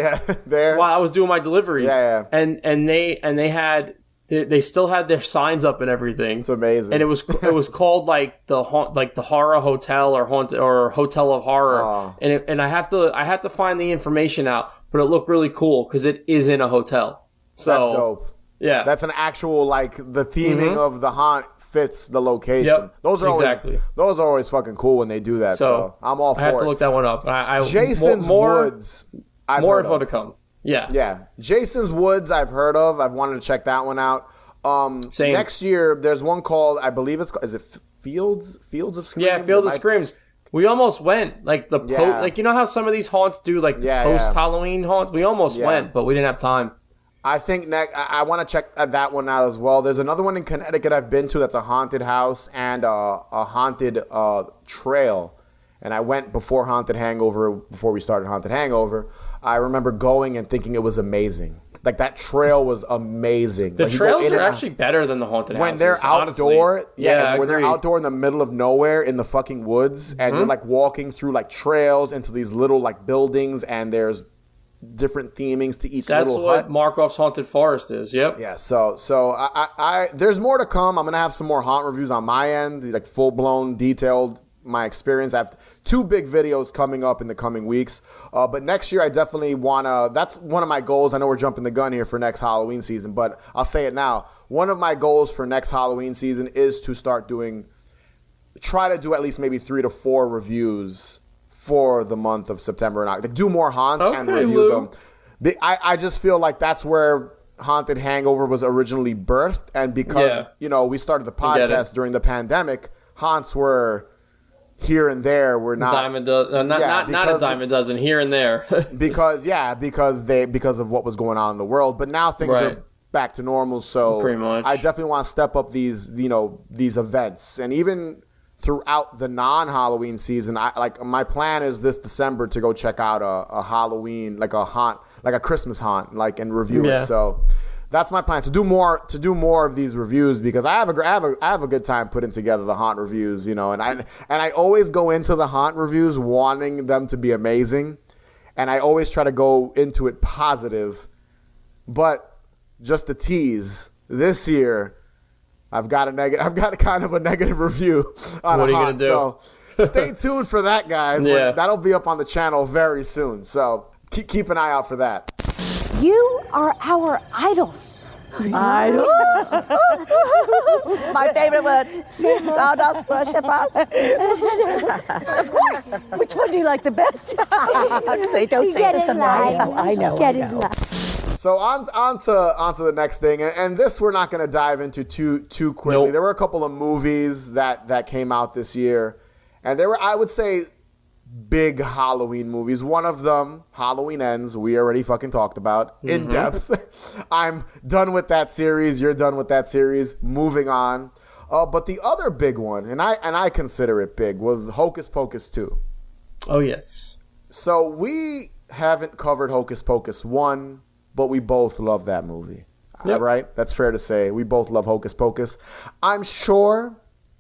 there. While I was doing my deliveries. Yeah. And they still had their signs up and everything. It's amazing. And it was called like the Horror Hotel or Hotel of Horror. Oh. And I have to find the information out, but it looked really cool because it is in a hotel. So that's dope. Yeah. That's an actual, like, the theming of the haunt fits the location. Yep. Those are always fucking cool when they do that. So I'm all for it. I have to look that one up. Jason's Woods. More info to come. Yeah. Yeah. Jason's Woods I've heard of. I've wanted to check that one out. Same. Next year, there's one called, I believe is it Fields of Screams? Yeah, Fields of Screams. We almost went. Like, like, you know how some of these haunts do, like, post-Halloween haunts? We almost went, but we didn't have time. I think I want to check that one out as well. There's another one in Connecticut I've been to that's a haunted house and a haunted trail. And I went before Haunted Hangover, before we started Haunted Hangover. I remember going and thinking it was amazing. Like that trail was amazing. The like, trails are actually better than the haunted houses. When they're outdoor, honestly. when they're outdoor in the middle of nowhere in the fucking woods, and you're like walking through like trails into these little like buildings, and there's different themings to each little hut. That's what Markov's Haunted Forest is. Yep. Yeah. So I there's more to come. I'm gonna have some more haunt reviews on my end, like full blown, detailed my experience. I have 2 big videos coming up in the coming weeks. But next year, I definitely wanna. That's one of my goals. I know we're jumping the gun here for next Halloween season, but I'll say it now. One of my goals for next Halloween season is to try to do at least maybe 3 to 4 reviews for the month of September and October. Do more haunts and review them. I just feel like that's where Haunted Hangover was originally birthed, and because we started the podcast during the pandemic, haunts were here and there. We're not not a dime a dozen here and there because of what was going on in the world. But now things are back to normal. So pretty much. I definitely want to step up these events, and even throughout the non-Halloween season, my plan is this December to go check out a Halloween, like a Christmas haunt, and review it. So that's my plan, to do more of these reviews, because I have a good time putting together the haunt reviews, and I always go into the haunt reviews wanting them to be amazing, and I always try to go into it positive. But just to tease, this year I've got a kind of a negative review on a haunt. So stay tuned for that, guys. That'll be up on the channel very soon. So keep an eye out for that. You are our idols. Idols? My favorite word. Thou dost worship us? Of course. Which one do you like the best? Don't say Get in line. I know. Get in line. So on to the next thing, and this we're not going to dive into too quickly. Nope. There were a couple of movies that came out this year, and there were, I would say, big Halloween movies. One of them, Halloween Ends, we already fucking talked about in depth. I'm done with that series. You're done with that series. Moving on. But the other big one, and I consider it big, was Hocus Pocus 2. Oh, yes. So we haven't covered Hocus Pocus 1, but we both love that movie. Yep. Right? That's fair to say. We both love Hocus Pocus. I'm sure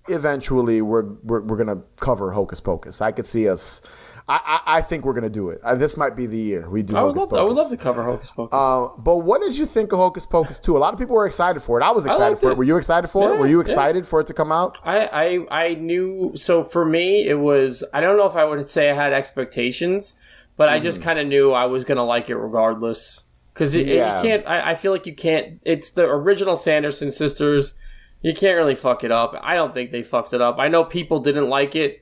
eventually we're gonna cover Hocus Pocus. I could see us. I think we're gonna do it. This might be the year we do Hocus Pocus. I would love to cover Hocus Pocus. But what did you think of Hocus Pocus 2? A lot of people were excited for it. I was excited for it. Were you excited for it? Were you excited for it to come out? I knew. So for me, it was. I don't know if I would say I had expectations, but I just kind of knew I was gonna like it regardless. Because you can't. I feel like you can't. It's the original Sanderson sisters. You can't really fuck it up. I don't think they fucked it up. I know people didn't like it.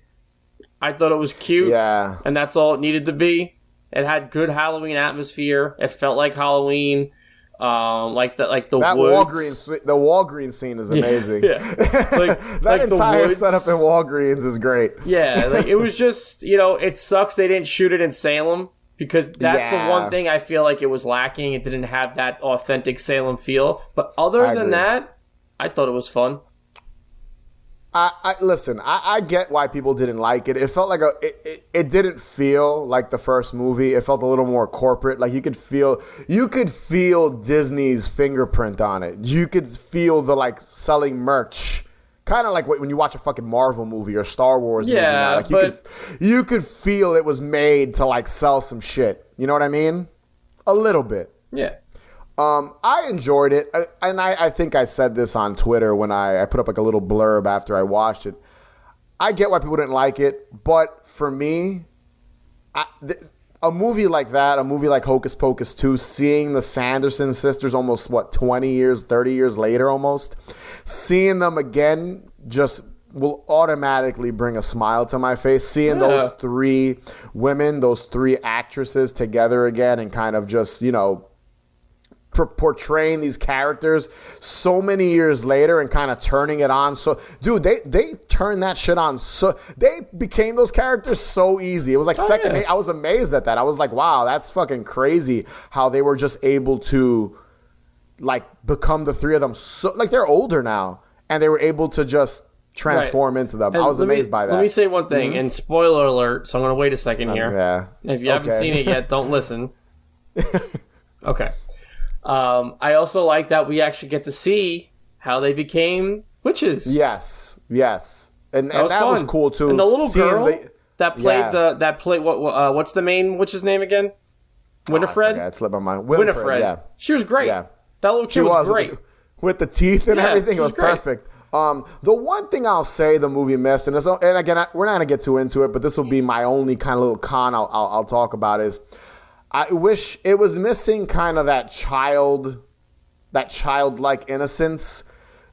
I thought it was cute. Yeah. And that's all it needed to be. It had good Halloween atmosphere. It felt like Halloween. Like the that woods. The Walgreens scene is amazing. That entire setup in Walgreens is great. Yeah, it was just, it sucks they didn't shoot it in Salem, because that's the one thing I feel like it was lacking. It didn't have that authentic Salem feel. But other than that, I thought it was fun. Listen, I get why people didn't like it. It felt like it didn't feel like the first movie. It felt a little more corporate. Like you could feel Disney's fingerprint on it. You could feel the selling merch. Kind of like when you watch a fucking Marvel movie or Star Wars movie. Now. You could feel it was made to sell some shit. You know what I mean? A little bit. Yeah. I enjoyed it, and I think I said this on Twitter when I put up a little blurb after I watched it. I get why people didn't like it, but for me, a movie like that, a movie like Hocus Pocus 2, seeing the Sanderson sisters almost, 20 years, 30 years later almost, seeing them again just will automatically bring a smile to my face. Seeing those 3 women, those 3 actresses together again and kind of just, portraying these characters so many years later and kind of turning it on. So, dude, they turned that shit on. So they became those characters so easy. It was second. I was amazed at that. I was like, wow, that's fucking crazy how they were just able to become the 3 of them. So they're older now and they were able to just transform into them. And I was amazed by that. Let me say one thing, and spoiler alert, so I'm going to wait a second here. If you haven't seen it yet, don't listen. Okay. I also like that we actually get to see how they became witches. Yes. And that was cool too. And the little girl that played what's the main witch's name again? Winifred. It slipped my mind. Winifred. Yeah. She was great. Yeah. That little kid was great. With the teeth and everything, it was perfect. The one thing I'll say the movie missed, and again, we're not gonna get too into it, but this will be my only kind of little con I'll talk about is I wish it was missing kind of that childlike innocence.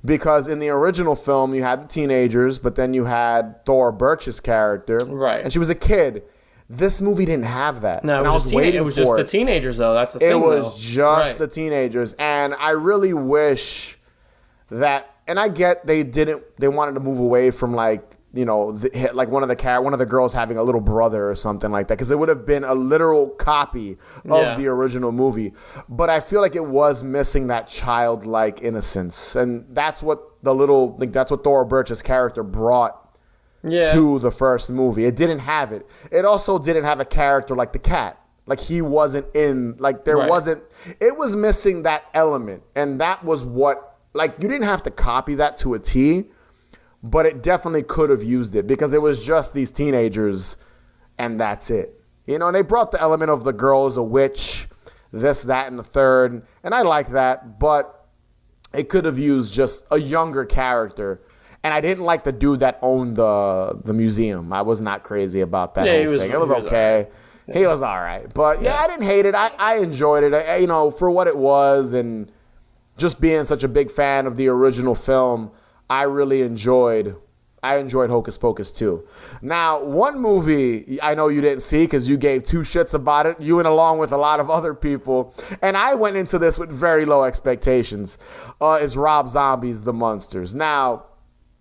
Because in the original film, you had the teenagers, but then you had Thora Birch's character. Right. And she was a kid. This movie didn't have that. No, it was just the teenagers, though. That's the thing, It was just the teenagers. And I really wish that... And I get they wanted to move away from, like, you know, one of the girls having a little brother or something like that, because it would have been a literal copy of the original movie. But I feel like it was missing that childlike innocence, and that's what that's what Thora Birch's character brought to the first movie. It didn't have it. It also didn't have a character like the cat. Like he wasn't in. Like there wasn't. It was missing that element, and that was what. Like you didn't have to copy that to a T. But it definitely could have used it because it was just these teenagers and that's it. You know, and they brought the element of the girl as a witch, this, that, and the third. And I like that, but it could have used just a younger character. And I didn't like the dude that owned the museum. I was not crazy about that whole thing. It was okay. He was all right. But I didn't hate it. I enjoyed it, you know, for what it was. And just being such a big fan of the original film, I really enjoyed Hocus Pocus 2. Now, one movie I know you didn't see because you gave two shits about it, you and along with a lot of other people, and I went into this with very low expectations, is Rob Zombie's The Munsters. Now,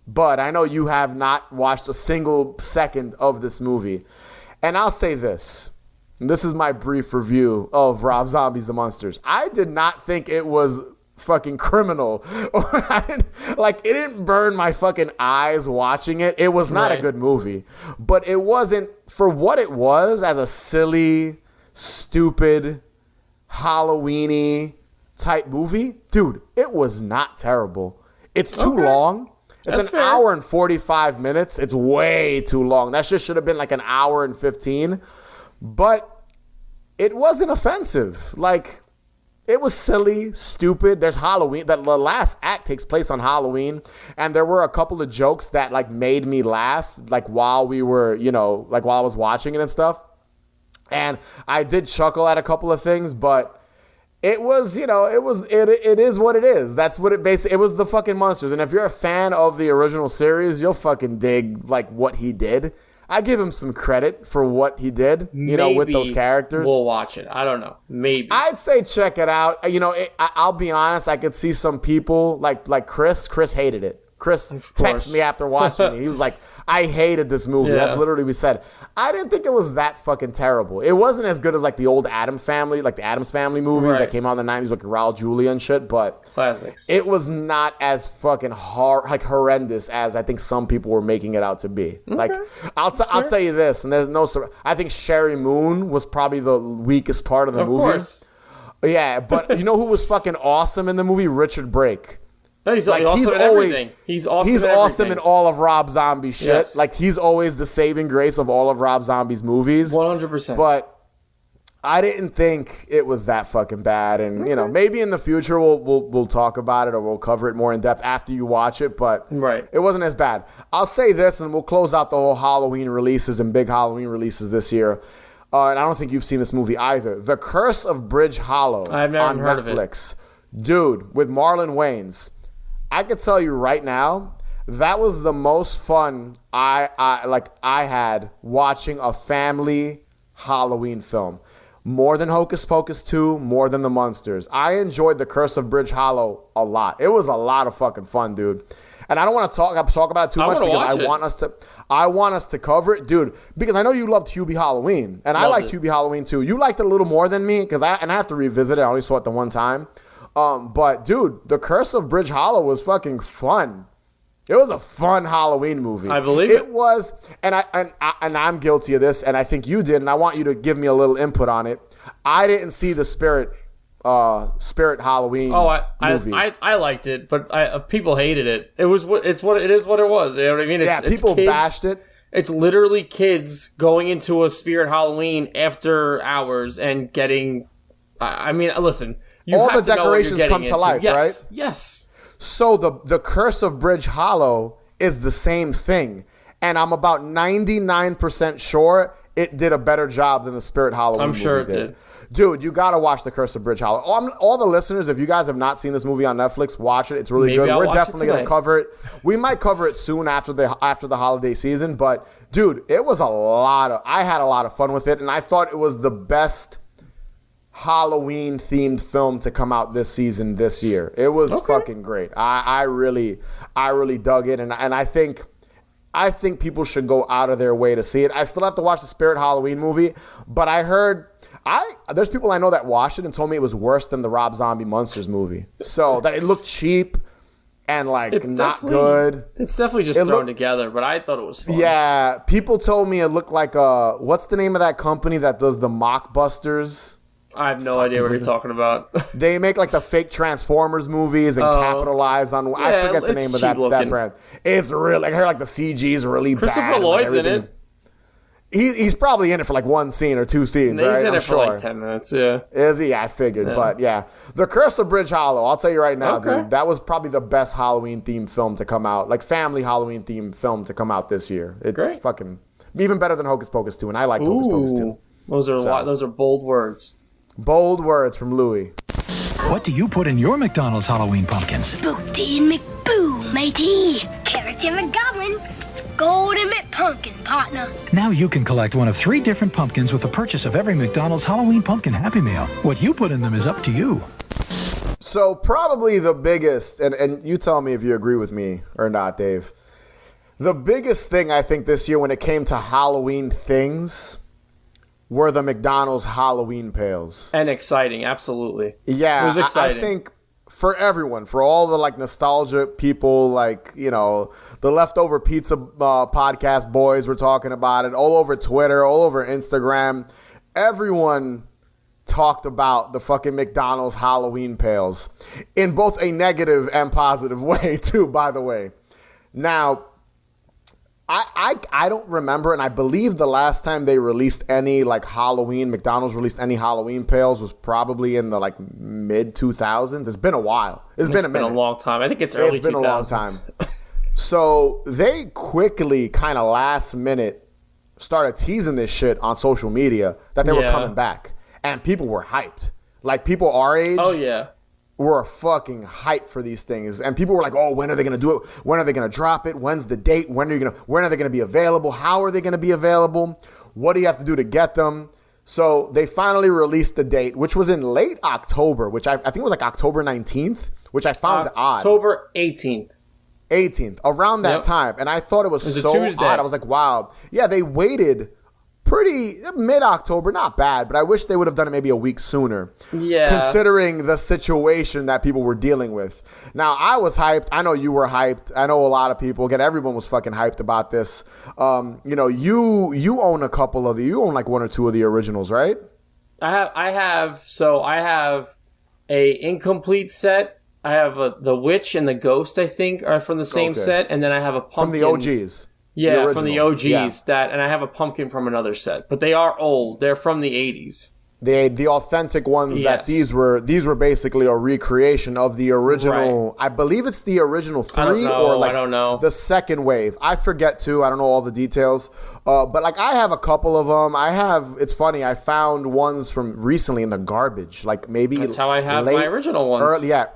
Bud, I know you have not watched a single second of this movie, and I'll say this. This is my brief review of Rob Zombie's The Munsters. I did not think it was fucking criminal. It didn't burn my fucking eyes watching it. It was not a good movie. But it wasn't, for what it was, as a silly, stupid, Halloween-y type movie, dude, it was not terrible. It's too long. It's an hour and 45 minutes. It's way too long. That shit should have been like an hour and 15. But it wasn't offensive. Like, it was silly, stupid. There's Halloween. The last act takes place on Halloween, and there were a couple of jokes that like made me laugh, like while we were, you know, like while I was watching it and stuff. And I did chuckle at a couple of things, but it was, you know, it is what it is. That's what it basically. It was the fucking Munsters. And if you're a fan of the original series, you'll fucking dig like what he did. I give him some credit for what he did, you know, with those characters. We'll watch it. I don't know. Maybe. I'd say check it out. You know, I'll be honest. I could see some people like Chris. Chris hated it. Chris texted me after watching it. He was like, I hated this movie. Yeah. That's literally what we said. I didn't think it was that fucking terrible. It wasn't as good as like the old Addams Family, like the Addams Family movies that came out in the 90s with Raul Julia and shit, but classics. It was not as fucking horrendous as I think some people were making it out to be. Okay. Like I'll tell you this, and there's no, I think Sherry Moon was probably the weakest part of the movie. Of course. Yeah, but you know who was fucking awesome in the movie? Richard Brake. No, he's awesome in everything. He's awesome in all of Rob Zombie's shit. Yes. Like, he's always the saving grace of all of Rob Zombie's movies. 100%. But I didn't think it was that fucking bad. And, you know, maybe in the future we'll talk about it or we'll cover it more in depth after you watch it. But it wasn't as bad. I'll say this, and we'll close out the whole Halloween releases and big Halloween releases this year. And I don't think you've seen this movie either. The Curse of Bridge Hollow I've never on heard Netflix. Of it. Dude, with Marlon Wayans. I could tell you right now, that was the most fun I had watching a family Halloween film. More than Hocus Pocus 2, more than The Munsters. I enjoyed The Curse of Bridge Hollow a lot. It was a lot of fucking fun, dude. And I don't want to talk about it too much because I want us to cover it, dude. Because I know you loved Hubie Halloween, and I liked Hubie Halloween too. You liked it a little more than me because I have to revisit it. I only saw it the one time. But dude, The Curse of Bridge Hollow was fucking fun. It was a fun Halloween movie. I believe it was, and I'm guilty of this, and I think you did, and I want you to give me a little input on it. I didn't see the spirit Spirit Halloween movie. I liked it, but people hated it. It's what it is. What it was. You know what I mean? People bashed it. It's literally kids going into a Spirit Halloween after hours and getting. I mean, listen. All the decorations come to life, right? Yes. So the Curse of Bridge Hollow is the same thing, and I'm about 99% sure it did a better job than the Spirit Halloween movie. I'm sure it did. Dude, you gotta watch The Curse of Bridge Hollow. All the listeners, if you guys have not seen this movie on Netflix, watch it. It's really good. We're definitely gonna cover it. We might cover it soon after the holiday season. But dude, it was I had a lot of fun with it, and I thought it was the best Halloween themed film to come out this year. It was fucking great. I really dug it, and I think people should go out of their way to see it. I still have to watch the Spirit Halloween movie, but I heard. There's people I know that watched it and told me it was worse than the Rob Zombie Monsters movie. So that it looked cheap and not good. It's definitely just thrown together, but I thought it was fun. Yeah, people told me it looked like what's the name of that company that does the Mockbusters? I have no idea what you're talking about. They make the fake Transformers movies and capitalize on. I forget the name of that brand. It's really. I heard the CG is really bad. Christopher Lloyd's in it. He's probably in it for one scene or two scenes, right? He's in it for 10 minutes, yeah. Is he? I figured, but yeah. The Curse of Bridge Hollow, I'll tell you right now, dude, that was probably the best Halloween-themed film to come out, family Halloween-themed film to come out this year. It's fucking even better than Hocus Pocus 2, and I like Hocus Pocus 2. Those are bold words. Bold words from Louis. What do you put in your McDonald's Halloween pumpkins? Booty and McBoo, matey. Carrots and McGowan. Golden McPumpkin, partner. Now you can collect one of 3 different pumpkins with the purchase of every McDonald's Halloween Pumpkin Happy Meal. What you put in them is up to you. So probably the biggest, and you tell me if you agree with me or not, Dave. The biggest thing I think this year when it came to Halloween things were the McDonald's Halloween pails. And exciting, absolutely. Yeah. It was exciting. I think for everyone, for all the nostalgia people, the Leftover Pizza podcast boys were talking about it all over Twitter, all over Instagram. Everyone talked about the fucking McDonald's Halloween pails in both a negative and positive way too, by the way. Now, I don't remember, and I believe the last time they released any McDonald's released any Halloween pails was probably in the mid 2000s. It's been a while. It's been a long time. I think it's early 2000s. It's been a long time. So they quickly, kind of last minute, started teasing this shit on social media that they were coming back, and people were hyped. People our age. Oh yeah. Were fucking hyped for these things, and people were like, "Oh, when are they gonna do it? When are they gonna drop it? When's the date? When are they gonna be available? How are they gonna be available? What do you have to do to get them?" So they finally released the date, which was in late October, which I think it was October 19th, which I found odd. October 18th. 18th, around that time, and I thought it was so odd. I was like, "Wow, yeah." They waited pretty mid-October, not bad, but I wish they would have done it maybe a week sooner. Yeah. Considering the situation that people were dealing with. Now, I was hyped. I know you were hyped. I know a lot of people. Again, everyone was fucking hyped about this. You own a couple of you own 1 or 2 of the originals, right? I have a incomplete set. I have the Witch and the Ghost, I think, are from the same set, and then I have a pumpkin. From the OGs. Yeah, from the OGs, and I have a pumpkin from another set, but they are old. They're from the 80s. The authentic ones that these were basically a recreation of the original. Right. I believe it's the original 3 I don't know. The second wave. I forget too. I don't know all the details. But I have a couple of them. It's funny. I found ones from recently in the garbage. Maybe that's how I have my original ones.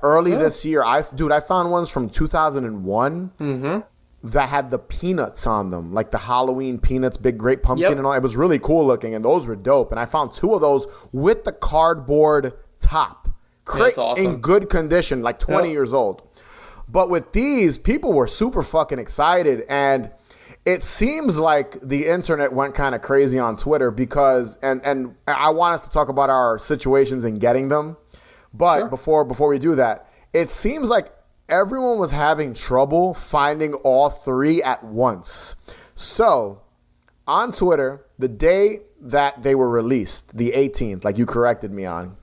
Early this year. I found ones from 2001. Mm-hmm. That had the peanuts on them, the Halloween peanuts, big great pumpkin and all. It was really cool looking, and those were dope. And I found 2 of those with the cardboard top. That's awesome. In good condition, 20 years old. But with these, people were super fucking excited, and it seems like the internet went kind of crazy on Twitter because, and I want us to talk about our situations in getting them. But before we do that, it seems like everyone was having trouble finding all 3 at once. So, on Twitter, the day that they were released, the 18th, like you corrected me on,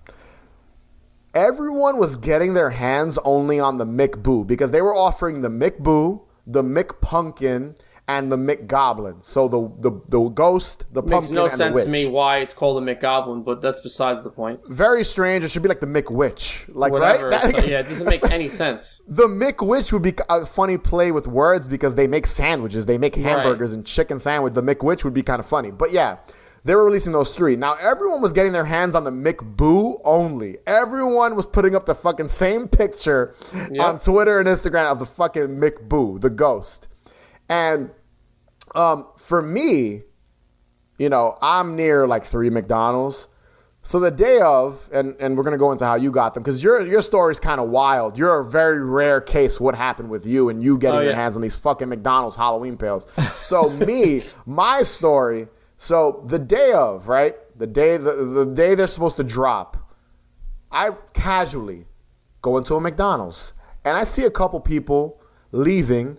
everyone was getting their hands only on the McBoo because they were offering the McBoo, the McPumpkin, and the McGoblin. So the ghost, the pumpkin, makes no and the sense witch. to me why it's called a McGoblin, but that's besides the point. Very strange. It should be like the McWitch. Like, whatever. Right? Yeah, it doesn't make any sense. The McWitch would be a funny play with words because they make sandwiches. They make hamburgers and chicken sandwich. The McWitch would be kind of funny. But yeah, they were releasing those 3. Now, everyone was getting their hands on the McBoo only. Everyone was putting up the fucking same picture on Twitter and Instagram of the fucking McBoo, the ghost. And for me, you know, I'm near like 3 McDonald's. So the day of, and we're going to go into how you got them, because your story's kind of wild. You're a very rare case what happened with you and you getting your hands on these fucking McDonald's Halloween pails. So my story, so the day of, right? The day they're supposed to drop, I casually go into a McDonald's and I see a couple people leaving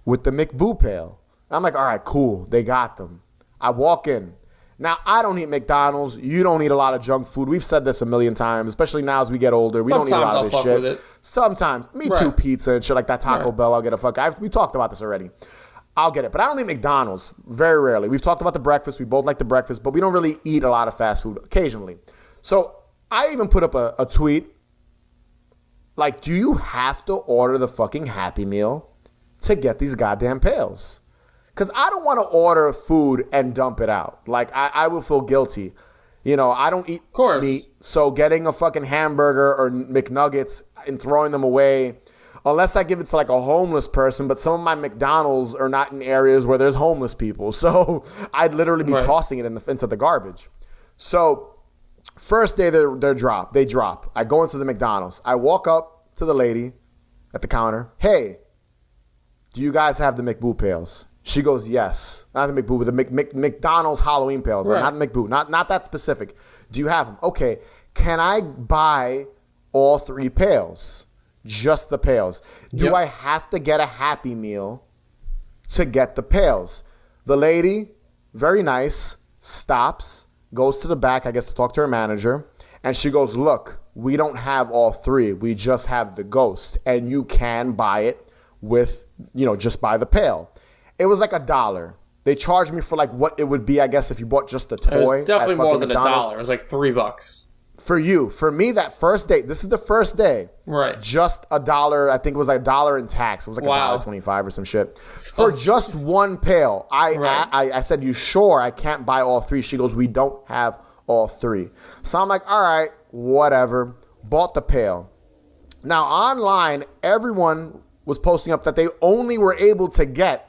with the McBoo pail. I'm like, all right, cool. They got them. I walk in. Now, I don't eat McDonald's. You don't eat a lot of junk food. We've said this a million times, especially now as we get older. We don't eat a lot of this shit. Sometimes. Me too, pizza and shit like that. Taco Bell, I'll get a fuck. We talked about this already. I'll get it. But I don't eat McDonald's very rarely. We've talked about the breakfast. We both like the breakfast, but we don't really eat a lot of fast food occasionally. So I even put up a tweet like, do you have to order the fucking Happy Meal to get these goddamn pails? Because I don't want to order food and dump it out. Like, I will feel guilty. You know, I don't eat meat. So getting a fucking hamburger or McNuggets and throwing them away, unless I give it to like a homeless person, but some of my McDonald's are not in areas where there's homeless people. So I'd literally be tossing it into the garbage. So first day they drop. I go into the McDonald's. I walk up to the lady at the counter. Hey, do you guys have the McBoo pails? She goes, yes. Not the McBoo, but the McDonald's Halloween pails. Right. Not the McBoo. Not that specific. Do you have them? Okay. Can I buy all 3 pails? Just the pails. Do I have to get a Happy Meal to get the pails? The lady, very nice, stops, goes to the back, I guess, to talk to her manager. And she goes, look, we don't have all 3. We just have the ghost. And you can buy it with, just by the pail. It was like $1. They charged me for like what it would be, I guess, if you bought just the toy. It was definitely more than McDonald's. $1. It was like $3. For you. For me, that first day, this is the first day. Right. Just $1. I think it was like $1 in tax. It was like $1.25 or some shit. For just one pail. I said, you sure I can't buy all 3? She goes, we don't have all 3. So I'm like, all right, whatever. Bought the pail. Now, online, everyone was posting up that they only were able to get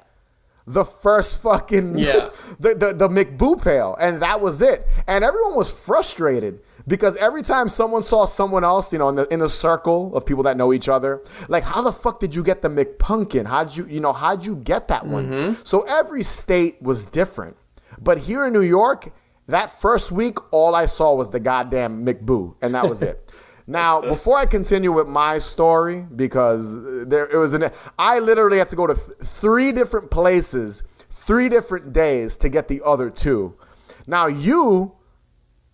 the first fucking the McBoo pail, and that was it. And everyone was frustrated because every time someone saw someone else, in the circle of people that know each other, like, how the fuck did you get the McPumpkin? How'd you get that one? Mm-hmm. So every state was different. But here in New York, that first week, all I saw was the goddamn McBoo, and that was it. Now, before I continue with my story, because I literally had to go to 3 different places, 3 different days to get the other 2. Now, you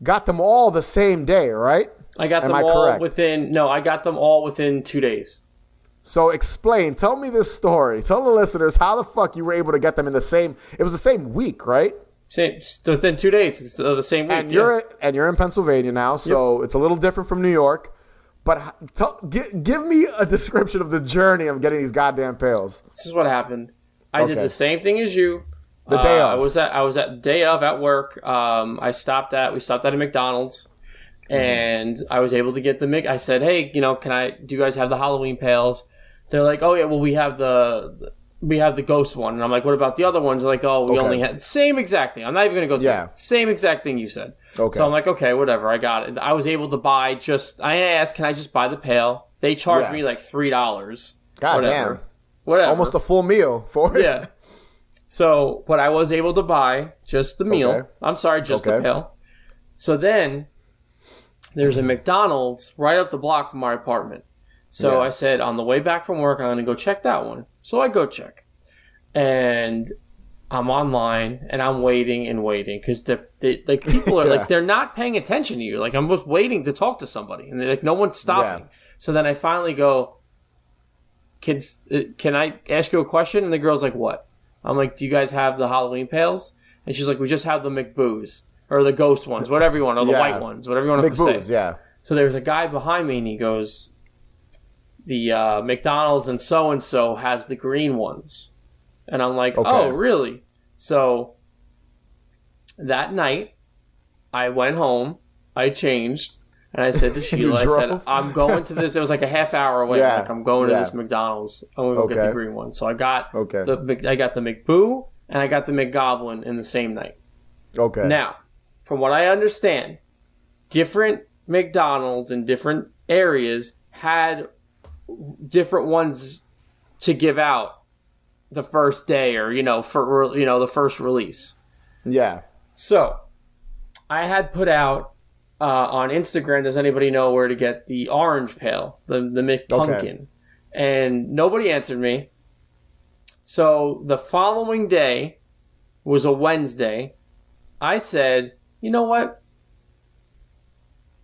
got them all the same day, right? I got them all within 2 days. So explain, tell me this story. Tell the listeners how the fuck you were able to get them it was the same week, right? Within 2 days. It's the same week. And you're in Pennsylvania now, so it's a little different from New York. But give me a description of the journey of getting these goddamn pails. This is what happened. I did the same thing as you. The day of. I was at day of at work. We stopped at a McDonald's, and I was able to get I said, hey, do you guys have the Halloween pails? They're like, oh yeah, well we have the ghost one. And I'm like, what about the other ones? They're like, oh, we only had same exact thing. I'm not even going to go through it. Same exact thing you said. Okay. So I'm like, okay, whatever. I got it. I was able to buy I asked, can I just buy the pail? They charged me like $3. God damn. Whatever. Almost a full meal for it. Yeah. So, but I was able to buy just the meal. Okay. I'm sorry, just the pail. So then there's a McDonald's right up the block from my apartment. So I said, on the way back from work, I'm going to go check that one. So I go check. And I'm online and I'm waiting and waiting because like people are like they're not paying attention to you. Like I'm just waiting to talk to somebody and they're like no one's stopping. Yeah. So then I finally go, "Kids, can I ask you a question?" And the girl's like, "What?" I'm like, "Do you guys have the Halloween pails?" And she's like, "We just have the McBoos or the ghost ones, whatever you want, or the white ones, whatever you want to say." Yeah. So there's a guy behind me and he goes, "The McDonald's and so has the green ones." And I'm like, "Oh, really?" So that night, I went home, I changed, and I said to Sheila, I said, "I'm going to this." It was like a half hour away. Yeah. Like I'm going to this McDonald's. I'm going to go get the green one. So I got the McBoo and I got the McGoblin in the same night. Okay. Now, from what I understand, different McDonald's in different areas had different ones to give out the first day or, for, the first release. Yeah. So I had put out on Instagram, does anybody know where to get the orange pail, the McPumpkin? Okay. And nobody answered me. So the following day was a Wednesday. I said, you know what?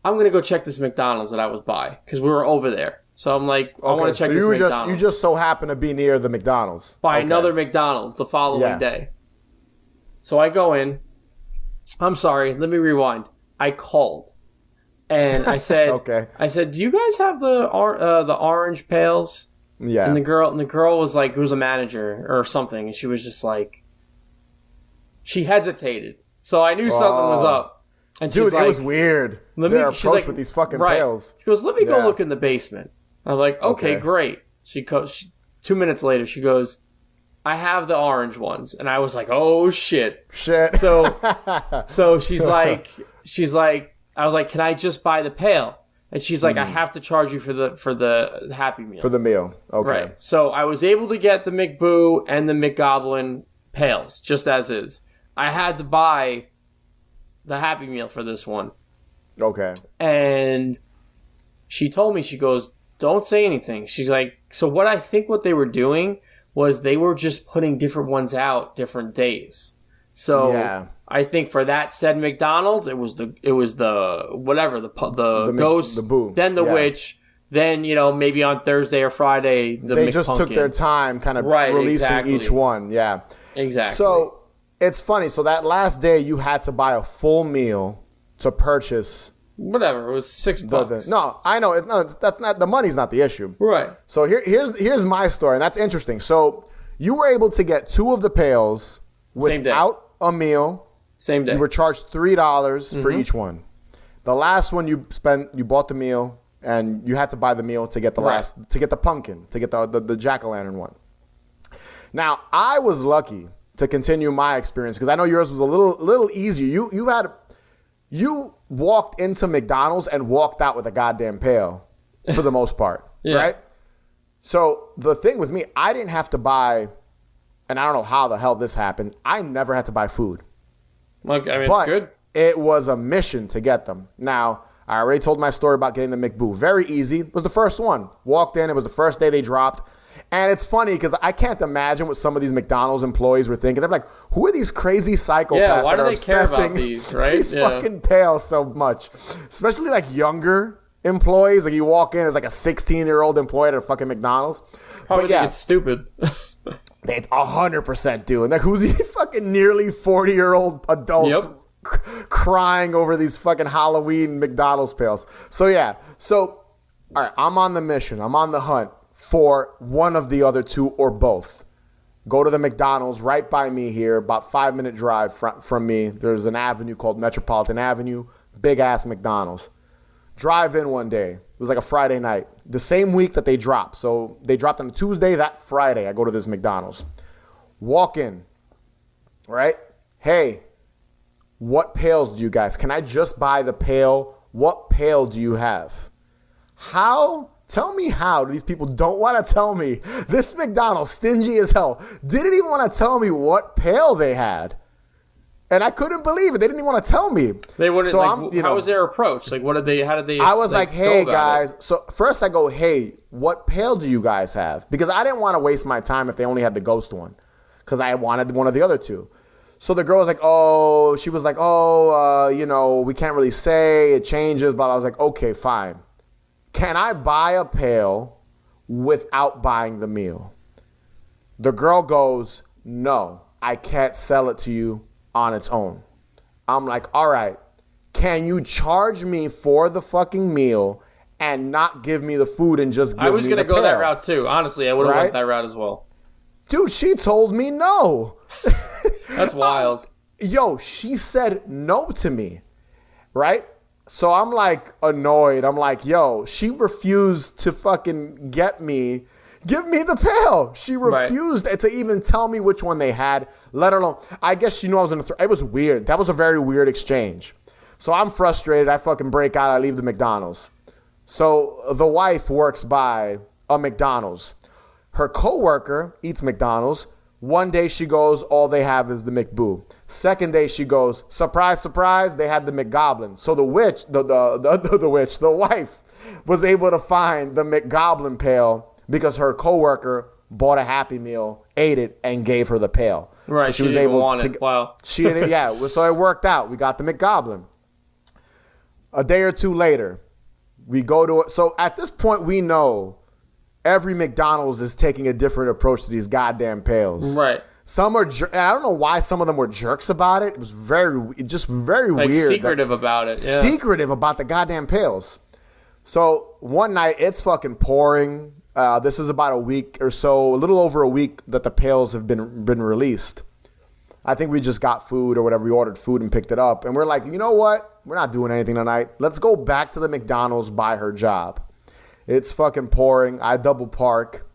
I'm going to go check this McDonald's that I was by because we were over there. So I'm like, I want to check this McDonald's. You just so happen to be near the McDonald's. By another McDonald's the following day. So I go in. I'm sorry. Let me rewind. I called. And I said, I said, do you guys have the orange pails? Yeah. And the girl was like, who's a manager or something. And she was just like, she hesitated. So I knew something was up. And dude, she's like, it was weird. Their approach with these fucking pails. She goes, let me go look in the basement. I'm like, okay, great. She 2 minutes later, she goes, I have the orange ones. And I was like, oh shit. So she's like, I was like, can I just buy the pail? And she's like, I have to charge you for the Happy Meal. For the meal. Okay. Right. So I was able to get the McBoo and the McGoblin pails, just as is. I had to buy the Happy Meal for this one. Okay. And she told me, she goes, don't say anything. She's like, so what I think what they were doing was they were just putting different ones out different days. So I think for that said McDonald's, it was the ghost, the boo, then the witch, then maybe on Thursday or Friday they just took their time, kind of releasing each one. Yeah, exactly. So it's funny. So that last day, you had to buy a full meal to purchase. Whatever, it was $6. No, I know. That's not the money's not the issue. Right. So here's my story, and that's interesting. So you were able to get 2 of the pails without a meal. Same day. You were charged $3 for each one. The last one you bought the meal, and you had to buy the meal to get to get the pumpkin, to get the jack-o'-lantern one. Now, I was lucky to continue my experience because I know yours was a little easier. You walked into McDonald's and walked out with a goddamn pail for the most part, right? So the thing with me, I didn't have to buy, and I don't know how the hell this happened, I never had to buy food. Look, I mean, it's good. It was a mission to get them. Now, I already told my story about getting the McBoo. Very easy. It was the first one. Walked in. It was the first day they dropped. And it's funny because I can't imagine what some of these McDonald's employees were thinking. They're like, who are these crazy psychopaths why that are do they care obsessing about these, right? these fucking pails so much? Especially like younger employees. Like you walk in as like a 16-year-old employee at a fucking McDonald's. Probably think it's stupid. They 100% do. And like, who's these fucking nearly 40-year-old adults crying over these fucking Halloween McDonald's pails? So all right, I'm on the mission. I'm on the hunt for one of the other 2 or both. Go to the McDonald's right by me here, about 5-minute drive from me. There's an avenue called Metropolitan Avenue, big-ass McDonald's. Drive in one day. It was like a Friday night. The same week that they dropped. So they dropped on a Tuesday. That Friday, I go to this McDonald's. Walk in. Right? Hey, what pails do you guys? Can I just buy the pail? What pail do you have? How? Tell me how these people don't want to tell me. This McDonald's, stingy as hell, didn't even want to tell me what pail they had. And I couldn't believe it. They didn't even want to tell me. They wouldn't. So how was their approach? Like, how did they? I was like, hey guys. So first I go, hey, what pail do you guys have? Because I didn't want to waste my time if they only had the ghost one. because I wanted one of the other two. So the girl was like, we can't really say, it changes, but I was like, okay, fine. Can I buy a pail without buying the meal? The girl goes, no, I can't sell it to you on its own. I'm like, all right, can you charge me for the fucking meal and not give me the food and just give me the pail? I was going to go that route too. Honestly, I would have went that route as well. Dude, she told me no. That's wild. Yo, she said no to me, right? So I'm like annoyed. I'm like, yo, she refused to fucking give me the pail. She refused to even tell me which one they had, let alone, I guess she knew I was in the it was weird. That was a very weird exchange. So I'm frustrated. I fucking break out. I leave the McDonald's. So the wife works by a McDonald's. Her coworker eats McDonald's. One day she goes, all they have is the McBoo. Second day she goes, surprise, surprise, they had the McGoblin. So the wife was able to find the McGoblin pail because her coworker bought a Happy Meal, ate it, and gave her the pail. Right, so she was able to. Wow. She didn't. Yeah. So it worked out. We got the McGoblin. A day or two later, we go to. So at this point, we know every McDonald's is taking a different approach to these goddamn pails. Right. Some are, and I don't know why some of them were jerks about it. It was very weird. Secretive about it. Yeah. Secretive about the goddamn pails. So one night, it's fucking pouring. This is about a week or so, a little over a week that the pails have been released. I think we just got food or whatever. We ordered food and picked it up. And we're like, you know what? We're not doing anything tonight. Let's go back to the McDonald's by her job. It's fucking pouring. I double park.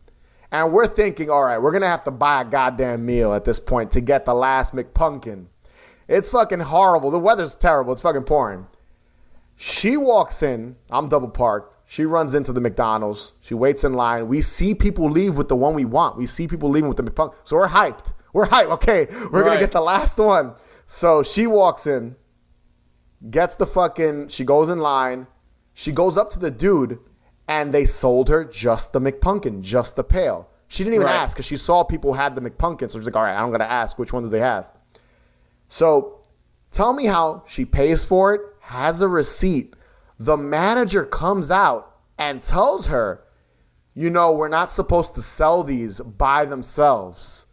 And we're thinking, all right, we're going to have to buy a goddamn meal at this point to get the last McPumpkin. It's fucking horrible. The weather's terrible. It's fucking pouring. She walks in. I'm double parked. She runs into the McDonald's. She waits in line. We see people leave with the one we want. We see people leaving with the McPumpkin. So we're hyped. We're hyped. Okay, we're going to get the last one. So she walks in, gets the fucking, she goes in line. She goes up to the dude. And they sold her just the McPumpkin, just the pail. She didn't even ask because she saw people had the McPumpkin. So she's like, all right, I'm going to ask which one do they have. So tell me how she pays for it, has a receipt. The manager comes out and tells her, you know, we're not supposed to sell these by themselves.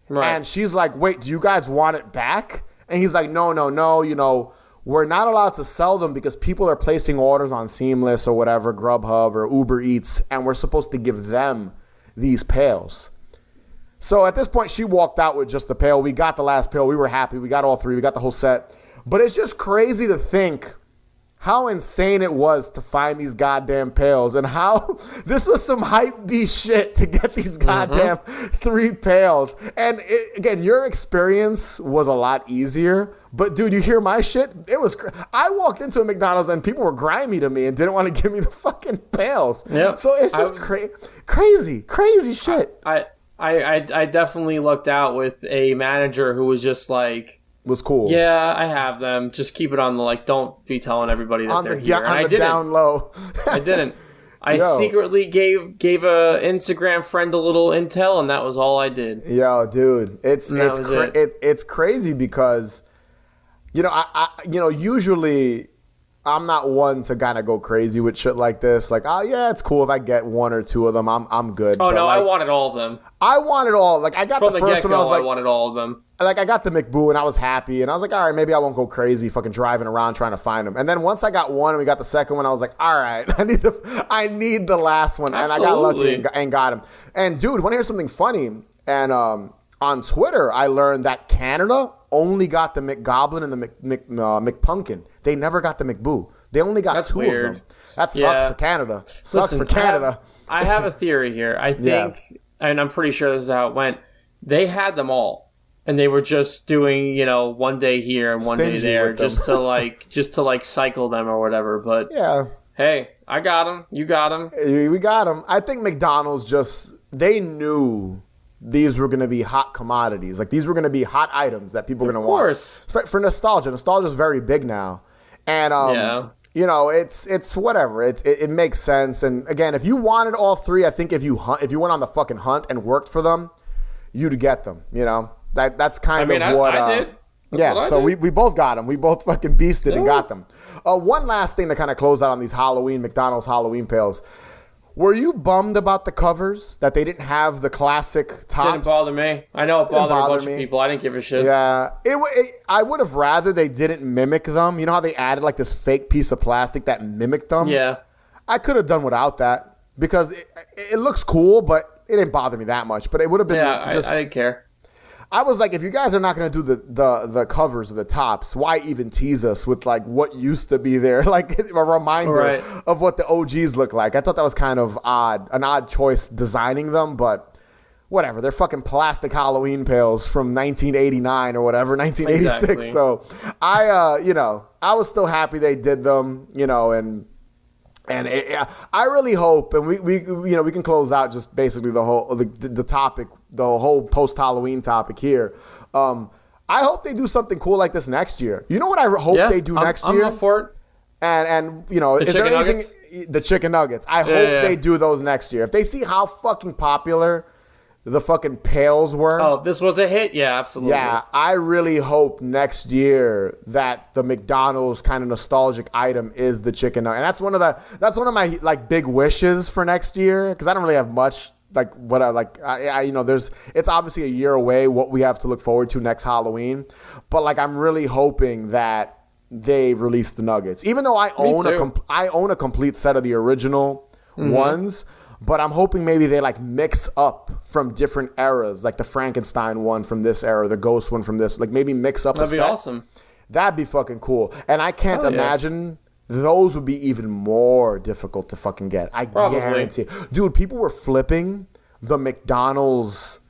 Right. And she's like, wait, do you guys want it back? And he's like, no, you know, we're not allowed to sell them because people are placing orders on Seamless or whatever, Grubhub or Uber Eats, and we're supposed to give them these pails. So at this point, she walked out with just the pail. We got the last pail. We were happy. We got all three. We got the whole set. But it's just crazy to think how insane it was to find these goddamn pails and how this was some hype beast shit to get these goddamn 3 pails. And again, your experience was a lot easier. But dude, you hear my shit? It was. I walked into a McDonald's and people were grimy to me and didn't want to give me the fucking pails. Yep. So it's just crazy shit. I definitely lucked out with a manager who was just like, was cool. Yeah, I have them. Just keep it on the don't be telling everybody that they're here. And I didn't. Down low. I didn't. I secretly gave a Instagram friend a little intel, and that was all I did. Yo, dude, it's crazy because, you know, I usually I'm not one to kind of go crazy with shit like this. Like, oh yeah, it's cool if I get 1 or 2 of them. I'm good. Oh no, I wanted all of them. I wanted all. Like I got from the first one. I wanted all of them. Like I got the McBoo and I was happy and I was like, all right, maybe I won't go crazy fucking driving around trying to find them. And then once I got one and we got the second one, I was like, all right, I need the last one. Absolutely. And I got lucky and got him. And dude, want to hear something funny? And on Twitter, I learned that Canada only got the McGoblin and the McPumpkin. They never got the McBoo. They only got 2 of them. That sucks for Canada. Sucks for Canada. I have a theory here. I think, and I'm pretty sure this is how it went. They had them all. And they were just doing, you know, one day here and one day there, just to cycle them or whatever. But yeah, hey, I got them. You got them. We got them. I think McDonald's they knew these were going to be hot commodities. Like these were going to be hot items that people were going to want. Of course, for nostalgia. Nostalgia is very big now, and you know, it's whatever. It makes sense. And again, if you wanted all 3, I think if you went on the fucking hunt and worked for them, you to get them. You know, that's kind of what I did. So we both got them. We both fucking beasted and got them. One last thing to kind of close out on these McDonald's Halloween pails. Were you bummed about the covers, that they didn't have the classic tops? Didn't bother me. I know it bothered a bunch of people. I didn't give a shit. Yeah. I would have rather they didn't mimic them. You know how they added like this fake piece of plastic that mimicked them? Yeah. I could have done without that because it looks cool, but it didn't bother me that much. But it would have been I didn't care. I was like, if you guys are not going to do the covers or the tops, why even tease us with like what used to be there? Like a reminder of what the OGs look like. I thought that was kind of an odd choice designing them, but whatever. They're fucking plastic Halloween pails from 1989 or whatever, 1986. Exactly. So I was still happy they did them, I really hope, and we can close out just basically the whole the topic, the whole post Halloween topic here. I hope they do something cool like this next year. You know what I hope they do next year? I'm up for it. And is there anything? Nuggets? The chicken nuggets. I hope they do those next year. If they see how fucking popular the fucking pails were. Oh, this was a hit? Yeah, absolutely. Yeah, I really hope next year that the McDonald's kind of nostalgic item is the chicken nugget. And that's one of my like big wishes for next year, because I don't really have much like what I like. It's obviously a year away what we have to look forward to next Halloween, but like I'm really hoping that they release the nuggets, even though I own a complete set of the original ones. But I'm hoping maybe they like mix up from different eras, like the Frankenstein one from this era, the Ghost one from this. Like maybe mix up. That'd be awesome. That'd be fucking cool. And I can't imagine those would be even more difficult to fucking get. I guarantee. Dude, people were flipping the McDonald's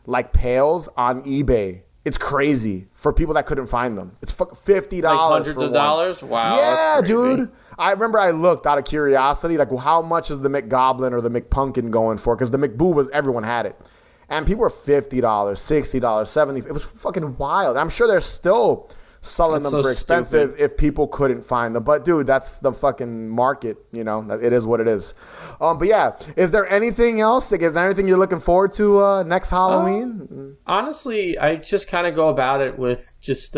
like pails on eBay. It's crazy for people that couldn't find them. It's $50 like hundreds of dollars. Wow. Yeah, dude. I remember I looked out of curiosity, like, well, how much is the McGoblin or the McPumpkin going for? Because the McBoo everyone had it. And people were $50, $60, $70. It was fucking wild. I'm sure they're still selling them for expensive if people couldn't find them. But, dude, that's the fucking market. It is what it is. But, yeah, is there anything else? Like, is there anything you're looking forward to next Halloween? Honestly, I just kind of go about it with just...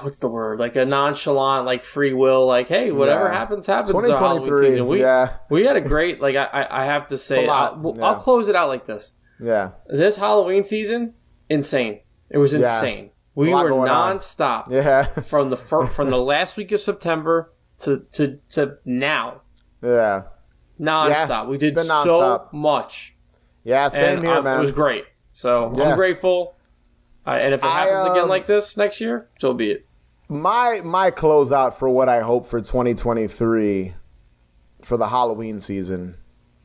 what's the word? Like a nonchalant, like free will, like, hey, whatever happens. 2023 season. We had a great, like, I have to say, I'll close it out like this. Yeah. This Halloween season, insane. It was insane. We were nonstop. Yeah. from the last week of September to now. Yeah. Nonstop. Yeah, we did so much. Yeah, same here, man. It was great. So I'm grateful. And if it happens again like this next year, so be it. My closeout for what I hope for 2023, for the Halloween season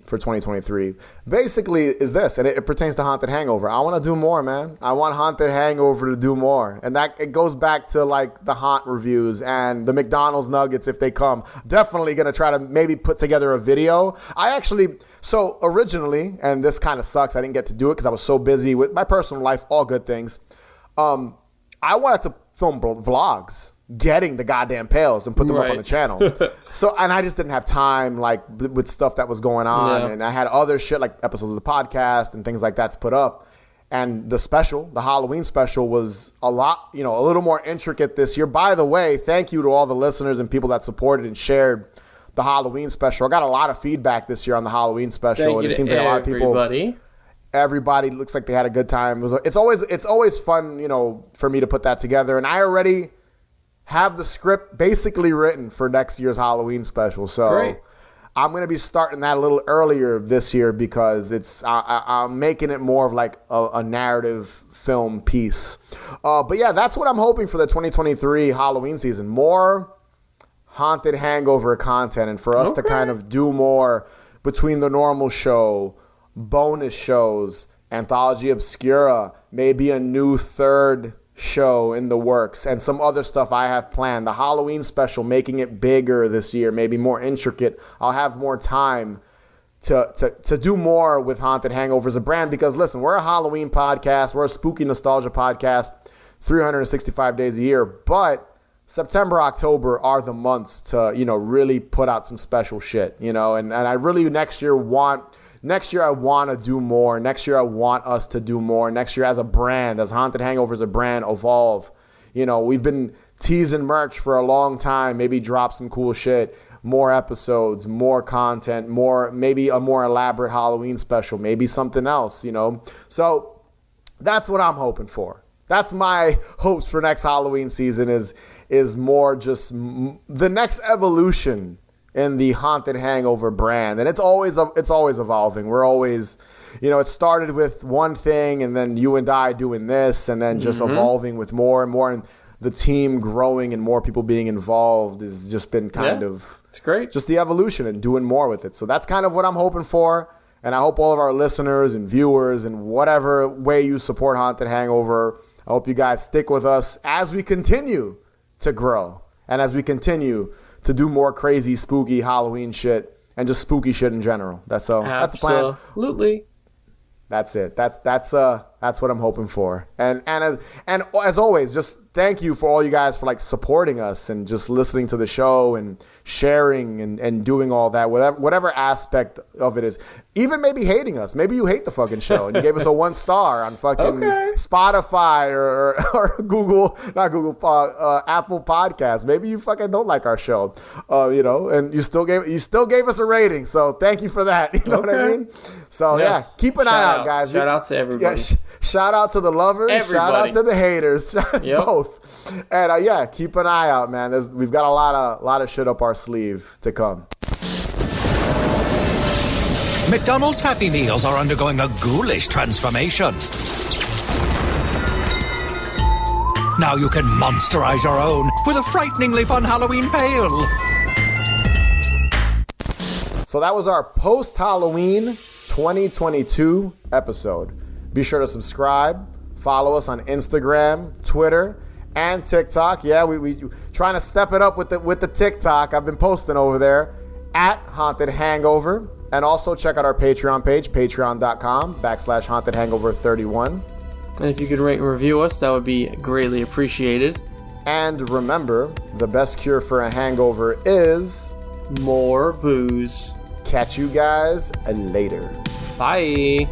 for 2023, basically is this, and it pertains to Haunted Hangover. I want to do more, man. I want Haunted Hangover to do more. And that it goes back to like the haunt reviews and the McDonald's nuggets if they come. Definitely going to try to maybe put together a video. So originally, and this kind of sucks, I didn't get to do it because I was so busy with my personal life, all good things. I wanted to film vlogs getting the goddamn pails and put them up on the channel. And I just didn't have time, like, with stuff that was going on. And I had other shit, like episodes of the podcast and things like that to put up. And the Halloween special was a little more intricate this year. By the way, thank you to all the listeners and people that supported and shared the Halloween special. I got a lot of feedback this year on the Halloween special. And it seems like a lot of people... Everybody looks like they had a good time. It's always fun, for me to put that together. And I already have the script basically written for next year's Halloween special. So great. I'm going to be starting that a little earlier this year because I'm making it more of like a narrative film piece. But yeah, that's what I'm hoping for the 2023 Halloween season. More Haunted Hangover content, and for us to kind of do more between the normal show, bonus shows, Anthology Obscura, maybe a new third show in the works, and some other stuff I have planned. The Halloween special, making it bigger this year, maybe more intricate. I'll have more time to do more with Haunted Hangover as a brand, because listen, we're a Halloween podcast, we're a spooky nostalgia podcast 365 days a year, but September, October are the months to, really put out some special shit, and I really next year want next year I want to do more. Next year I want us to do more. Next year as a brand, as Haunted Hangover as a brand, evolve. You know, we've been teasing merch for a long time. Maybe drop some cool shit. More episodes, more content, maybe a more elaborate Halloween special, maybe something else, you know. So that's what I'm hoping for. That's my hopes for next Halloween season is more just the next evolution in the Haunted Hangover brand. And it's always evolving. We're always, you know, it started with one thing and then you and I doing this and then just evolving with more and more, and the team growing and more people being involved has just been kind of... It's great. Just the evolution and doing more with it. So that's kind of what I'm hoping for. And I hope all of our listeners and viewers and whatever way you support Haunted Hangover, I hope you guys stick with us as we continue to grow and as we continue to do more crazy, spooky Halloween shit and just spooky shit in general. That's the plan. Absolutely. That's it. That's what I'm hoping for. And as always, just thank you for all you guys for like supporting us and just listening to the show and sharing and doing all that, whatever aspect of it is. Even maybe hating us. Maybe you hate the fucking show and you gave us a 1 star on fucking Spotify or Apple Podcasts. Maybe you fucking don't like our show, you know, and you still gave us a rating. So thank you for that. You know what I mean? So keep an eye out, guys. Shout out to everybody. Shout out to the lovers. Everybody. Shout out to the haters. Both. And keep an eye out, man. We've got a lot of shit up our sleeve to come. McDonald's Happy Meals are undergoing a ghoulish transformation. Now you can monsterize your own with a frighteningly fun Halloween pail. So that was our post-Halloween 2022 episode. Be sure to subscribe, follow us on Instagram, Twitter, and TikTok. Yeah, we trying to step it up with the TikTok. I've been posting over there at Haunted Hangover. And also check out our Patreon page, patreon.com/HauntedHangover31. And if you could rate and review us, that would be greatly appreciated. And remember, the best cure for a hangover is... more booze. Catch you guys later. Bye.